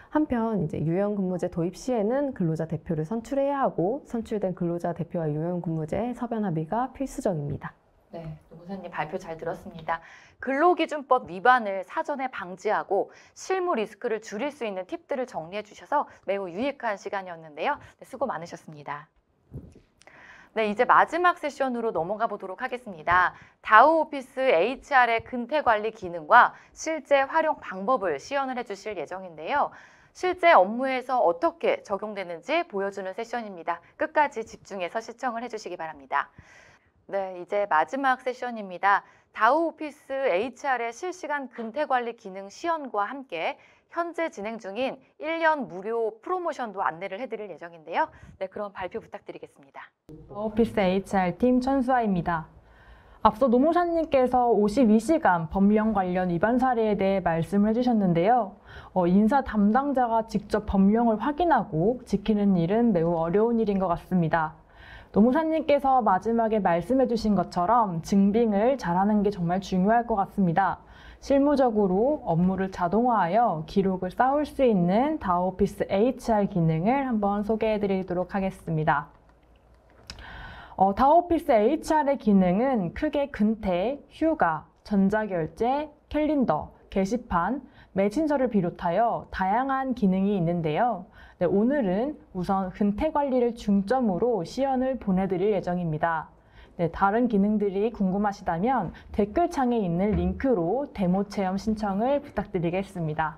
한편 이제 유연근무제 도입 시에는 근로자 대표를 선출해야 하고 선출된 근로자 대표와 유연근무제 서변 합의가 필수적입니다. 네, 노무사님 발표 잘 들었습니다. 근로기준법 위반을 사전에 방지하고 실무 리스크를 줄일 수 있는 팁들을 정리해 주셔서 매우 유익한 시간이었는데요. 네, 수고 많으셨습니다. 네, 이제 마지막 세션으로 넘어가 보도록 하겠습니다. 다우 오피스 HR의 근태 관리 기능과 실제 활용 방법을 시연을 해주실 예정인데요. 실제 업무에서 어떻게 적용되는지 보여주는 세션입니다. 끝까지 집중해서 시청을 해주시기 바랍니다. 네, 이제 마지막 세션입니다. 다우 오피스 HR의 실시간 근태 관리 기능 시연과 함께 현재 진행 중인 1년 무료 프로모션도 안내를 해드릴 예정인데요. 네, 그럼 발표 부탁드리겠습니다. 오피스 HR팀 천수아입니다. 앞서 노무사님께서 52시간 법령 관련 위반 사례에 대해 말씀을 해주셨는데요. 인사 담당자가 직접 법령을 확인하고 지키는 일은 매우 어려운 일인 것 같습니다. 노무사님께서 마지막에 말씀해 주신 것처럼 증빙을 잘하는 게 정말 중요할 것 같습니다. 실무적으로 업무를 자동화하여 기록을 쌓을 수 있는 다우오피스 HR 기능을 한번 소개해 드리도록 하겠습니다. 다우오피스 HR의 기능은 크게 근태, 휴가, 전자결제, 캘린더, 게시판, 매진서를 비롯하여 다양한 기능이 있는데요. 네, 오늘은 우선 근태 관리를 중점으로 시연을 보내드릴 예정입니다. 네, 다른 기능들이 궁금하시다면 댓글창에 있는 링크로 데모 체험 신청을 부탁드리겠습니다.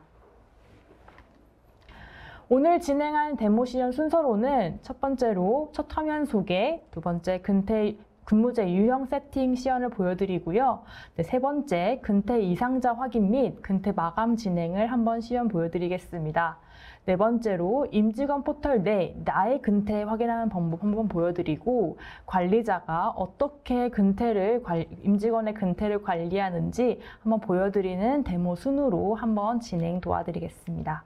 오늘 진행한 데모 시연 순서로는 첫 번째로 첫 화면 소개, 두 번째 근무제 유형 세팅 시연을 보여드리고요. 네, 세 번째 근태 이상자 확인 및 근태 마감 진행을 한번 시연 보여드리겠습니다. 네 번째로 임직원 포털 내 나의 근태 확인하는 방법 한번 보여드리고 관리자가 어떻게 임직원의 근태를 관리하는지 한번 보여드리는 데모 순으로 한번 진행 도와드리겠습니다.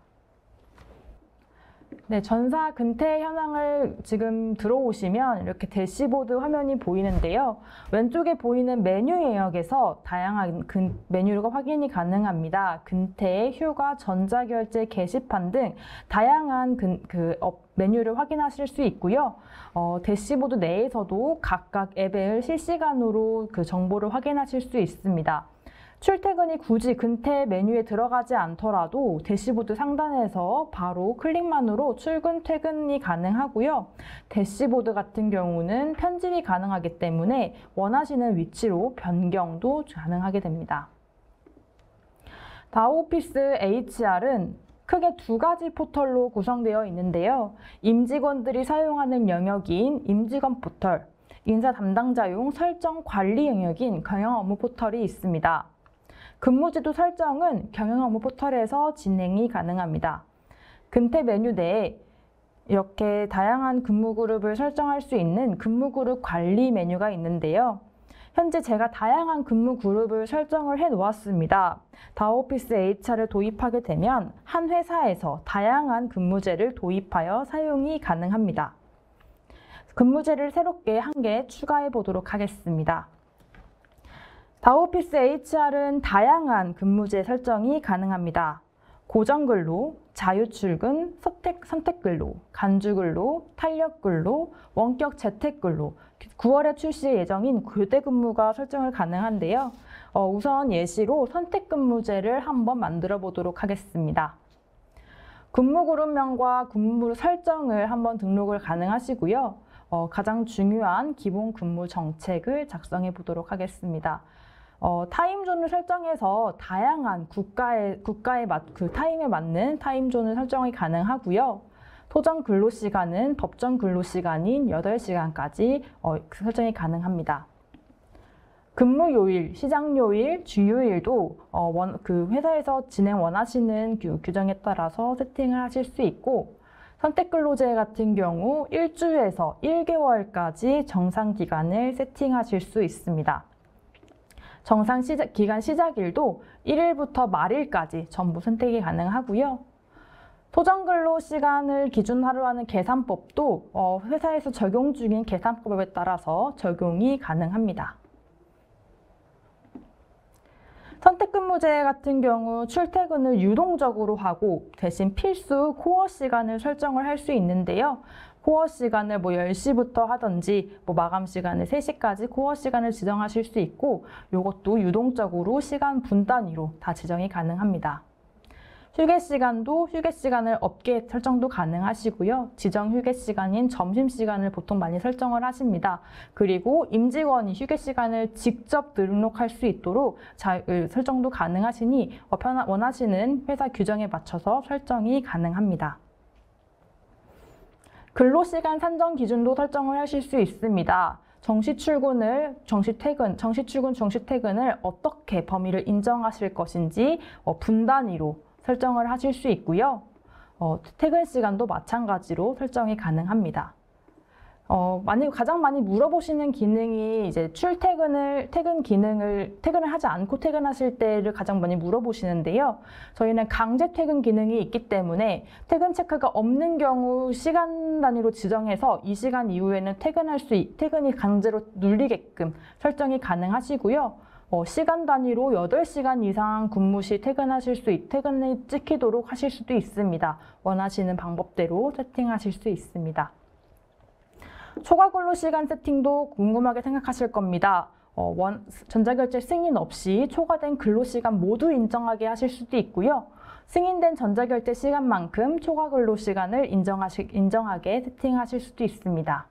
네, 전사 근태 현황을 지금 들어오시면 이렇게 대시보드 화면이 보이는데요. 왼쪽에 보이는 메뉴 영역에서 다양한 메뉴가 확인이 가능합니다. 근태, 휴가, 전자결제, 게시판 등 다양한 메뉴를 확인하실 수 있고요. 대시보드 내에서도 각각 앱을 실시간으로 그 정보를 확인하실 수 있습니다. 출퇴근이 굳이 근태 메뉴에 들어가지 않더라도 대시보드 상단에서 바로 클릭만으로 출근, 퇴근이 가능하고요. 대시보드 같은 경우는 편집이 가능하기 때문에 원하시는 위치로 변경도 가능하게 됩니다. 다오피스 HR은 크게 두 가지 포털로 구성되어 있는데요. 임직원들이 사용하는 영역인 임직원 포털, 인사 담당자용 설정 관리 영역인 경영 업무 포털이 있습니다. 근무제도 설정은 경영 업무 포털에서 진행이 가능합니다. 근태 메뉴 내에 이렇게 다양한 근무 그룹을 설정할 수 있는 근무 그룹 관리 메뉴가 있는데요. 현재 제가 다양한 근무 그룹을 설정을 해 놓았습니다. 다오피스 HR을 도입하게 되면 한 회사에서 다양한 근무제를 도입하여 사용이 가능합니다. 근무제를 새롭게 한 개 추가해 보도록 하겠습니다. 다오피스 HR은 다양한 근무제 설정이 가능합니다. 고정근로, 자유출근, 선택근로, 간주근로, 탄력근로, 원격 재택근로, 9월에 출시 예정인 교대근무가 설정을 가능한데요. 우선 예시로 선택근무제를 한번 만들어 보도록 하겠습니다. 근무그룹명과 근무 설정을 한번 등록을 가능하시고요. 가장 중요한 기본 근무 정책을 작성해 보도록 하겠습니다. 타임존을 설정해서 다양한 국가에 타임에 맞는 타임존을 설정이 가능하고요. 토정 근로시간은 법정 근로시간인 8시간까지 설정이 가능합니다. 근무요일, 시작요일, 주요일도 회사에서 진행 원하시는 규정에 따라서 세팅을 하실 수 있고 선택근로제 같은 경우 1주에서 1개월까지 정상기간을 세팅하실 수 있습니다. 정상 기간 시작일도 1일부터 말일까지 전부 선택이 가능하고요. 토정근로 시간을 기준하로 하는 계산법도 회사에서 적용 중인 계산법에 따라서 적용이 가능합니다. 선택근무제 같은 경우 출퇴근을 유동적으로 하고 대신 필수 코어 시간을 설정을 할 수 있는데요. 코어 시간을 10시부터 하든지 마감 시간을 3시까지 코어 시간을 지정하실 수 있고 이것도 유동적으로 시간 분단위로 다 지정이 가능합니다. 휴게 시간도 휴게 시간을 업계 설정도 가능하시고요. 지정 휴게 시간인 점심 시간을 보통 많이 설정을 하십니다. 그리고 임직원이 휴게 시간을 직접 등록할 수 있도록 설정도 가능하시니 원하시는 회사 규정에 맞춰서 설정이 가능합니다. 근로시간 산정 기준도 설정을 하실 수 있습니다. 정시출근, 정시퇴근을 어떻게 범위를 인정하실 것인지 분단위로 설정을 하실 수 있고요. 퇴근 시간도 마찬가지로 설정이 가능합니다. 가장 많이 물어보시는 기능이 이제 퇴근을 하지 않고 퇴근하실 때를 가장 많이 물어보시는데요. 저희는 강제 퇴근 기능이 있기 때문에 퇴근 체크가 없는 경우 시간 단위로 지정해서 이 시간 이후에는 퇴근이 강제로 눌리게끔 설정이 가능하시고요. 시간 단위로 8시간 이상 근무 시 퇴근이 찍히도록 하실 수도 있습니다. 원하시는 방법대로 세팅하실 수 있습니다. 초과 근로 시간 세팅도 궁금하게 생각하실 겁니다. 전자결제 승인 없이 초과된 근로 시간 모두 인정하게 하실 수도 있고요. 승인된 전자결제 시간만큼 초과 근로 시간을 인정하게 세팅하실 수도 있습니다.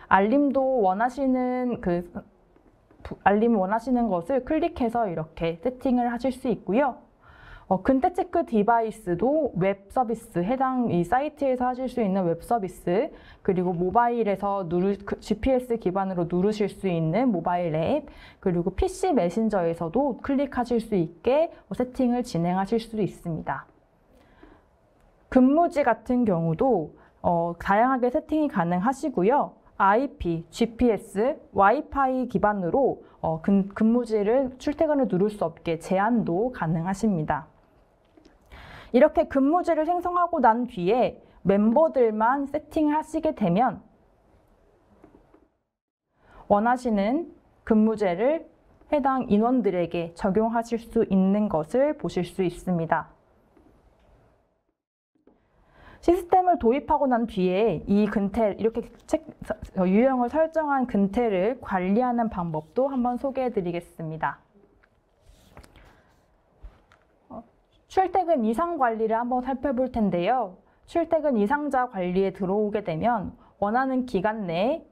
알림도 원하시는 것을 클릭해서 이렇게 세팅을 하실 수 있고요. 근태 체크 디바이스도 웹 서비스, 해당 이 사이트에서 하실 수 있는 웹 서비스, 그리고 모바일에서 GPS 기반으로 누르실 수 있는 모바일 앱, 그리고 PC 메신저에서도 클릭하실 수 있게 세팅을 진행하실 수도 있습니다. 근무지 같은 경우도 다양하게 세팅이 가능하시고요. IP, GPS, 와이파이 기반으로 출퇴근을 누를 수 없게 제한도 가능하십니다. 이렇게 근무지를 생성하고 난 뒤에 멤버들만 세팅을 하시게 되면 원하시는 근무제를 해당 인원들에게 적용하실 수 있는 것을 보실 수 있습니다. 시스템을 도입하고 난 뒤에 이 근태, 이렇게 유형을 설정한 근태를 관리하는 방법도 한번 소개해 드리겠습니다. 출퇴근 이상 관리를 한번 살펴볼 텐데요. 출퇴근 이상자 관리에 들어오게 되면 원하는 기간 내에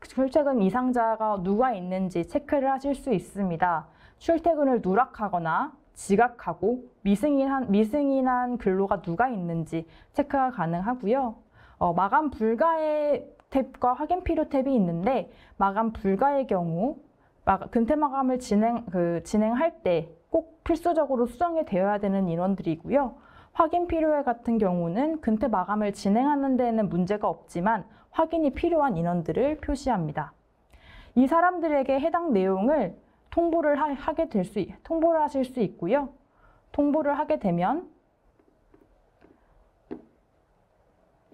출퇴근 이상자가 누가 있는지 체크를 하실 수 있습니다. 출퇴근을 누락하거나 지각하고 미승인한 근로가 누가 있는지 체크가 가능하고요. 마감 불가의 탭과 확인 필요 탭이 있는데 마감 불가의 경우 근태 마감을 진행할 때 꼭 필수적으로 수정이 되어야 되는 인원들이고요. 확인 필요해 같은 경우는 근태 마감을 진행하는 데에는 문제가 없지만 확인이 필요한 인원들을 표시합니다. 이 사람들에게 해당 내용을 통보를 하실 수 있고요. 통보를 하게 되면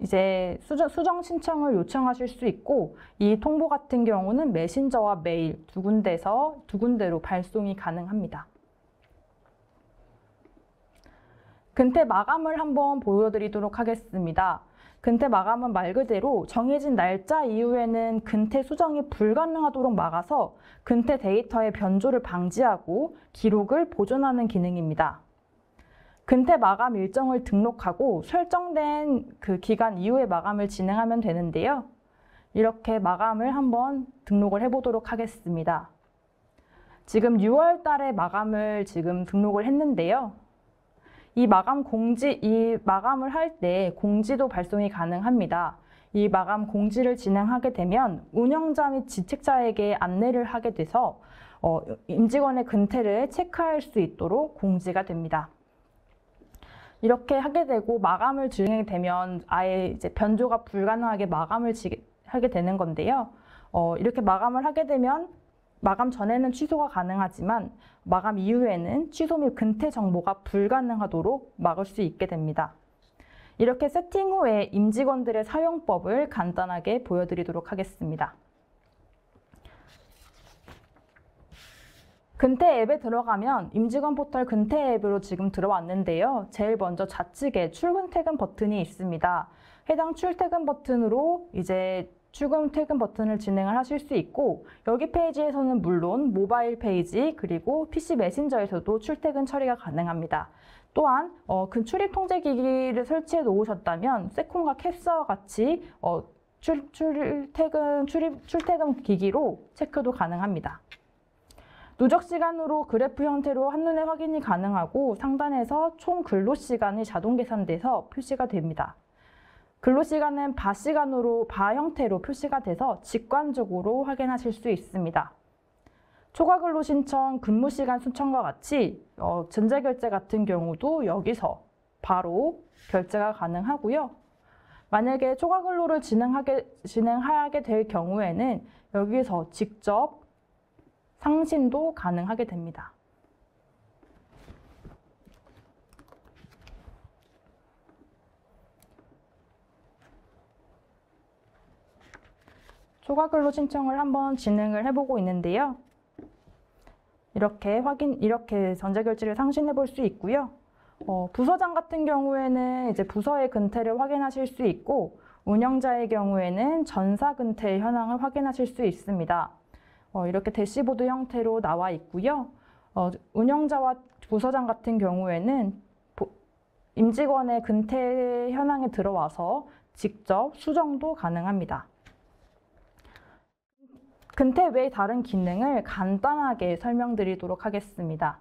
이제 수정 신청을 요청하실 수 있고 이 통보 같은 경우는 메신저와 메일 두 군데로 발송이 가능합니다. 근태 마감을 한번 보여드리도록 하겠습니다. 근태 마감은 말 그대로 정해진 날짜 이후에는 근태 수정이 불가능하도록 막아서 근태 데이터의 변조를 방지하고 기록을 보존하는 기능입니다. 근태 마감 일정을 등록하고 설정된 그 기간 이후에 마감을 진행하면 되는데요. 이렇게 마감을 한번 등록을 해보도록 하겠습니다. 지금 6월 달에 마감을 지금 등록을 했는데요. 이 마감을 할 때 공지도 발송이 가능합니다. 이 마감 공지를 진행하게 되면 운영자 및 지책자에게 안내를 하게 돼서 임직원의 근태를 체크할 수 있도록 공지가 됩니다. 이렇게 하게 되고 마감을 진행이 되면 아예 이제 변조가 불가능하게 마감을 하게 되는 건데요. 이렇게 마감을 하게 되면 마감 전에는 취소가 가능하지만 마감 이후에는 취소 및 근태 정보가 불가능하도록 막을 수 있게 됩니다. 이렇게 세팅 후에 임직원들의 사용법을 간단하게 보여드리도록 하겠습니다. 근태 앱에 들어가면 임직원 포털 근태 앱으로 지금 들어왔는데요. 제일 먼저 좌측에 출근 퇴근 버튼이 있습니다. 해당 출퇴근 버튼으로 이제 출근 퇴근 버튼을 진행을 하실 수 있고 여기 페이지에서는 물론 모바일 페이지 그리고 PC 메신저에서도 출퇴근 처리가 가능합니다. 또한 그 출입 통제 기기를 설치해 놓으셨다면 세콤과 캡스와 같이 출퇴근 기기로 체크도 가능합니다. 누적 시간으로 그래프 형태로 한눈에 확인이 가능하고 상단에서 총 근로 시간이 자동 계산돼서 표시가 됩니다. 근로 시간은 바 형태로 표시가 돼서 직관적으로 확인하실 수 있습니다. 초과 근로 신청, 근무 시간 신청과 같이 전자결제 같은 경우도 여기서 바로 결제가 가능하고요. 만약에 초과 근로를 진행하게 될 경우에는 여기서 직접 상신도 가능하게 됩니다. 초과 근로 신청을 한번 진행을 해보고 있는데요. 이렇게 전자결제를 상신해 볼 수 있고요. 부서장 같은 경우에는 이제 부서의 근태를 확인하실 수 있고 운영자의 경우에는 전사 근태 현황을 확인하실 수 있습니다. 이렇게 대시보드 형태로 나와 있고요. 운영자와 부서장 같은 경우에는 임직원의 근태 현황에 들어와서 직접 수정도 가능합니다. 근태 외의 다른 기능을 간단하게 설명드리도록 하겠습니다.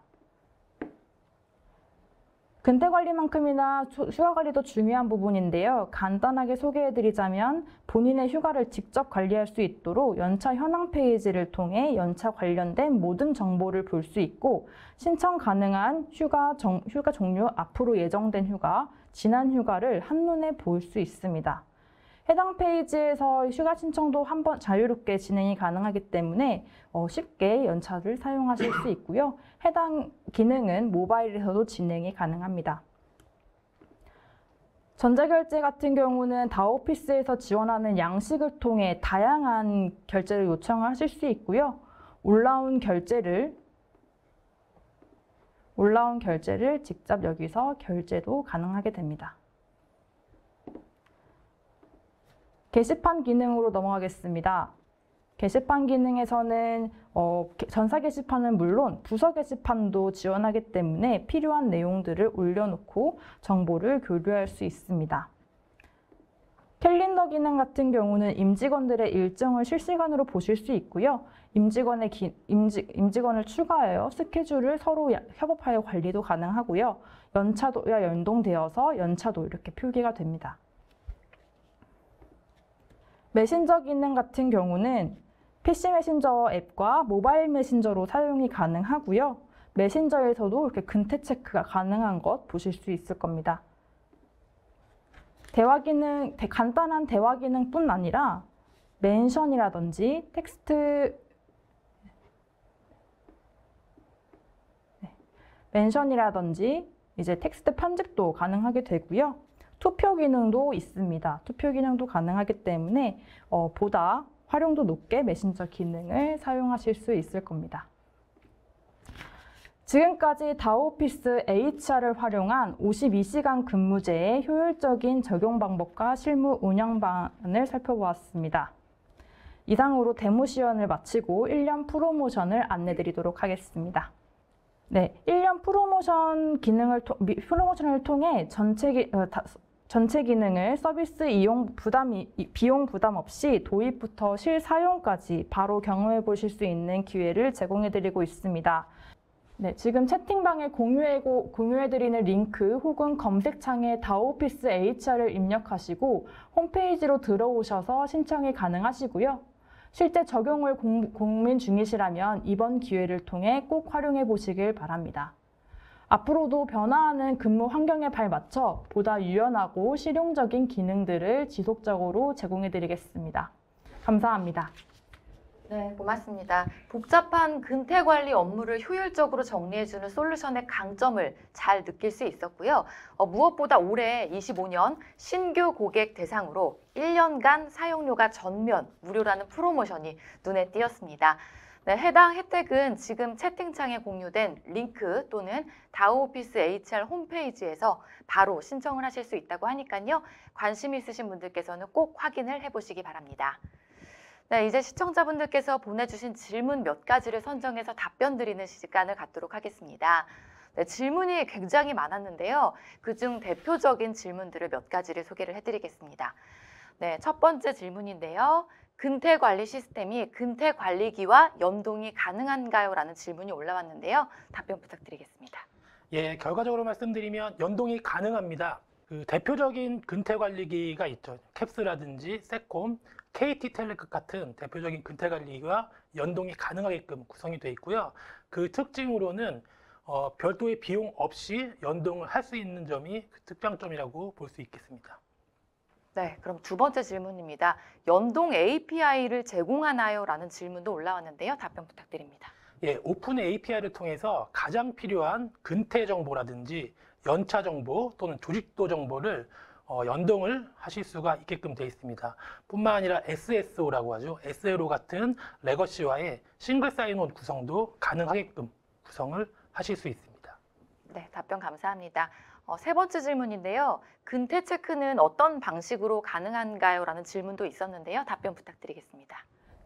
근태 관리만큼이나 휴가 관리도 중요한 부분인데요. 간단하게 소개해드리자면 본인의 휴가를 직접 관리할 수 있도록 연차 현황 페이지를 통해 연차 관련된 모든 정보를 볼 수 있고 신청 가능한 휴가 종류, 앞으로 예정된 휴가, 지난 휴가를 한눈에 볼 수 있습니다. 해당 페이지에서 휴가 신청도 한번 자유롭게 진행이 가능하기 때문에 쉽게 연차를 사용하실 수 있고요. 해당 기능은 모바일에서도 진행이 가능합니다. 전자결제 같은 경우는 다오피스에서 지원하는 양식을 통해 다양한 결제를 요청하실 수 있고요. 올라온 결제를 직접 여기서 결제도 가능하게 됩니다. 게시판 기능으로 넘어가겠습니다. 게시판 기능에서는 전사 게시판은 물론 부서 게시판도 지원하기 때문에 필요한 내용들을 올려놓고 정보를 교류할 수 있습니다. 캘린더 기능 같은 경우는 임직원들의 일정을 실시간으로 보실 수 있고요. 임직원을 추가하여 스케줄을 서로 협업하여 관리도 가능하고요. 연차도와 연동되어서 연차도 이렇게 표기가 됩니다. 메신저 기능 같은 경우는 PC 메신저 앱과 모바일 메신저로 사용이 가능하고요. 메신저에서도 이렇게 근태 체크가 가능한 것 보실 수 있을 겁니다. 대화 기능, 간단한 대화 기능뿐 아니라 멘션이라든지 텍스트 편집도 가능하게 되고요. 투표 기능도 있습니다. 투표 기능도 가능하기 때문에 보다 활용도 높게 메신저 기능을 사용하실 수 있을 겁니다. 지금까지 다오피스 HR을 활용한 52시간 근무제의 효율적인 적용 방법과 실무 운영 방안을 살펴보았습니다. 이상으로 데모 시연을 마치고 1년 프로모션을 안내드리도록 하겠습니다. 네, 1년 프로모션을 통해 전체 기능을 서비스 비용 부담 없이 도입부터 실사용까지 바로 경험해 보실 수 있는 기회를 제공해 드리고 있습니다. 네, 지금 채팅방에 공유해 드리는 링크 혹은 검색창에 다오피스 HR을 입력하시고 홈페이지로 들어오셔서 신청이 가능하시고요. 실제 적용을 고민 중이시라면 이번 기회를 통해 꼭 활용해 보시길 바랍니다. 앞으로도 변화하는 근무 환경에 발맞춰 보다 유연하고 실용적인 기능들을 지속적으로 제공해 드리겠습니다. 감사합니다. 네, 고맙습니다. 복잡한 근태 관리 업무를 효율적으로 정리해주는 솔루션의 강점을 잘 느낄 수 있었고요. 무엇보다 올해 25년 신규 고객 대상으로 1년간 사용료가 전면 무료라는 프로모션이 눈에 띄었습니다. 네, 해당 혜택은 지금 채팅창에 공유된 링크 또는 다오피스 HR 홈페이지에서 바로 신청을 하실 수 있다고 하니까요. 관심 있으신 분들께서는 꼭 확인을 해보시기 바랍니다. 네, 이제 시청자분들께서 보내주신 질문 몇 가지를 선정해서 답변 드리는 시간을 갖도록 하겠습니다. 네, 질문이 굉장히 많았는데요. 그중 대표적인 질문들을 몇 가지를 소개를 해드리겠습니다. 네, 첫 번째 질문인데요. 근태 관리 시스템이 근태 관리기와 연동이 가능한가요? 라는 질문이 올라왔는데요. 답변 부탁드리겠습니다. 예, 결과적으로 말씀드리면 연동이 가능합니다. 그 대표적인 근태 관리기가 있죠. 캡스라든지 세콤, KT텔레크 같은 대표적인 근태 관리기와 연동이 가능하게끔 구성이 되어 있고요. 그 특징으로는 별도의 비용 없이 연동을 할 수 있는 점이 그 특장점이라고 볼 수 있겠습니다. 네, 그럼 두 번째 질문입니다. 연동 API를 제공하나요? 라는 질문도 올라왔는데요. 답변 부탁드립니다. 예, 오픈 API를 통해서 가장 필요한 근태 정보라든지 연차 정보 또는 조직도 정보를 연동을 하실 수가 있게끔 되어 있습니다. 뿐만 아니라 SSO라고 하죠. SLO 같은 레거시와의 싱글 사인온 구성도 가능하게끔 구성을 하실 수 있습니다. 네, 답변 감사합니다. 세 번째 질문인데요. 근태 체크는 어떤 방식으로 가능한가요? 라는 질문도 있었는데요. 답변 부탁드리겠습니다.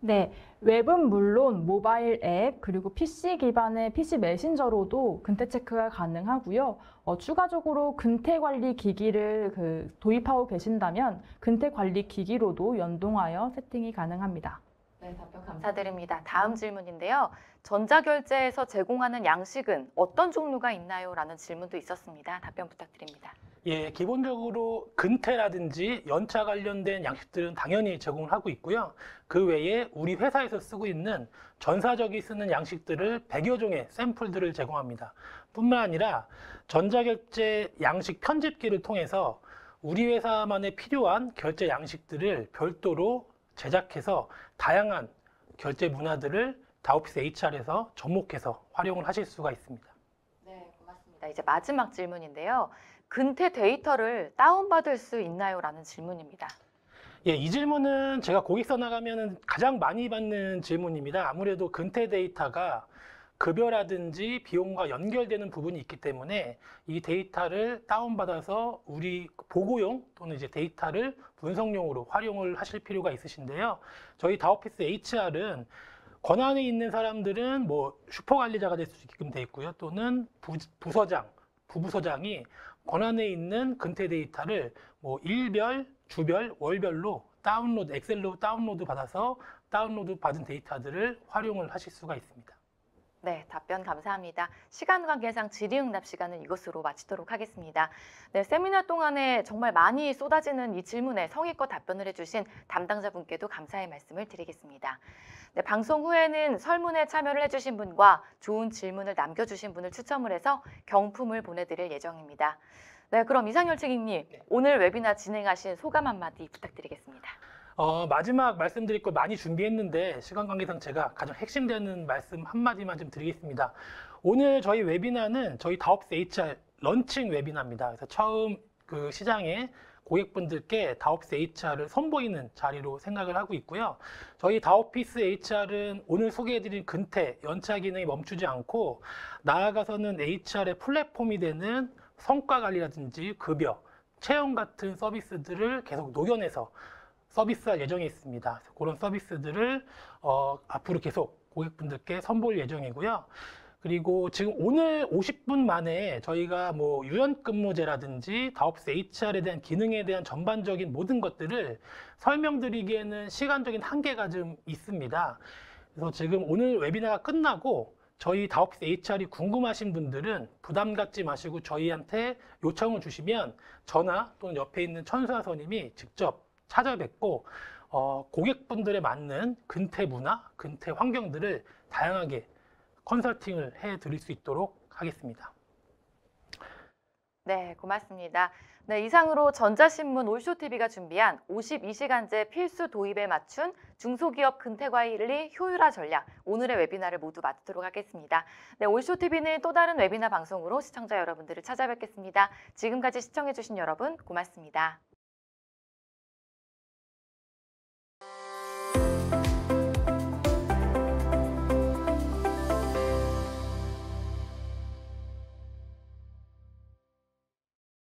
네, 웹은 물론 모바일 앱 그리고 PC 기반의 PC 메신저로도 근태 체크가 가능하고요. 추가적으로 근태 관리 기기를 도입하고 계신다면 근태 관리 기기로도 연동하여 세팅이 가능합니다. 네, 답변 감사드립니다. 다음 질문인데요. 전자결제에서 제공하는 양식은 어떤 종류가 있나요? 라는 질문도 있었습니다. 답변 부탁드립니다. 예, 기본적으로 근태라든지 연차 관련된 양식들은 당연히 제공을 하고 있고요. 그 외에 우리 회사에서 쓰고 있는 전사적이 쓰는 양식들을 100여 종의 샘플들을 제공합니다. 뿐만 아니라 전자결제 양식 편집기를 통해서 우리 회사만의 필요한 결제 양식들을 별도로 제작해서 다양한 결제 문화들을 다오피스 HR에서 접목해서 활용을 하실 수가 있습니다. 네, 고맙습니다. 이제 마지막 질문인데요. 근태 데이터를 다운받을 수 있나요? 라는 질문입니다. 예, 이 질문은 제가 고객사 나가면 가장 많이 받는 질문입니다. 아무래도 근태 데이터가 급여라든지 비용과 연결되는 부분이 있기 때문에 이 데이터를 다운받아서 우리 보고용 또는 이제 데이터를 분석용으로 활용을 하실 필요가 있으신데요. 저희 다오피스 HR은 권한에 있는 사람들은 뭐 슈퍼관리자가 될 수 있게끔 돼 있고요. 또는 부서장, 부부서장이 권한에 있는 근태 데이터를 뭐 일별, 주별, 월별로 다운로드, 엑셀로 다운로드 받아서 다운로드 받은 데이터들을 활용을 하실 수가 있습니다. 네, 답변 감사합니다. 시간 관계상 질의응답 시간은 이것으로 마치도록 하겠습니다. 네, 세미나 동안에 정말 많이 쏟아지는 이 질문에 성의껏 답변을 해주신 담당자분께도 감사의 말씀을 드리겠습니다. 네, 방송 후에는 설문에 참여를 해주신 분과 좋은 질문을 남겨주신 분을 추첨을 해서 경품을 보내드릴 예정입니다. 네, 그럼 이상열 책임님, 오늘 웨비나 진행하신 소감 한마디 부탁드리겠습니다. 마지막 말씀드릴 걸 많이 준비했는데 시간 관계상 제가 가장 핵심되는 말씀 한마디만 좀 드리겠습니다. 오늘 저희 웨비나는 저희 다오피스 HR 런칭 웨비나입니다. 그래서 처음 그 시장에 고객분들께 다오피스 HR을 선보이는 자리로 생각을 하고 있고요. 저희 다오피스 HR은 오늘 소개해드린 근태, 연차 기능이 멈추지 않고 나아가서는 HR의 플랫폼이 되는 성과 관리라든지 급여, 채용 같은 서비스들을 계속 녹여내서 서비스할 예정에 있습니다. 그래서 그런 서비스들을 앞으로 계속 고객분들께 선보일 예정이고요. 그리고 지금 오늘 50분 만에 저희가 뭐 유연근무제라든지 다오피스 HR에 대한 기능에 대한 전반적인 모든 것들을 설명드리기에는 시간적인 한계가 좀 있습니다. 그래서 지금 오늘 웨비나가 끝나고 저희 다오피스 HR이 궁금하신 분들은 부담 갖지 마시고 저희한테 요청을 주시면 저나 또는 옆에 있는 천수아 선임이 직접 찾아뵙고 고객분들에 맞는 근태 문화, 근태 환경들을 다양하게 컨설팅을 해드릴 수 있도록 하겠습니다. 네, 고맙습니다. 네, 이상으로 전자신문 올쇼TV가 준비한 52시간제 필수 도입에 맞춘 중소기업 근태관리 효율화 전략, 오늘의 웨비나를 모두 마치도록 하겠습니다. 네, 올쇼TV는 또 다른 웨비나 방송으로 시청자 여러분들을 찾아뵙겠습니다. 지금까지 시청해주신 여러분 고맙습니다.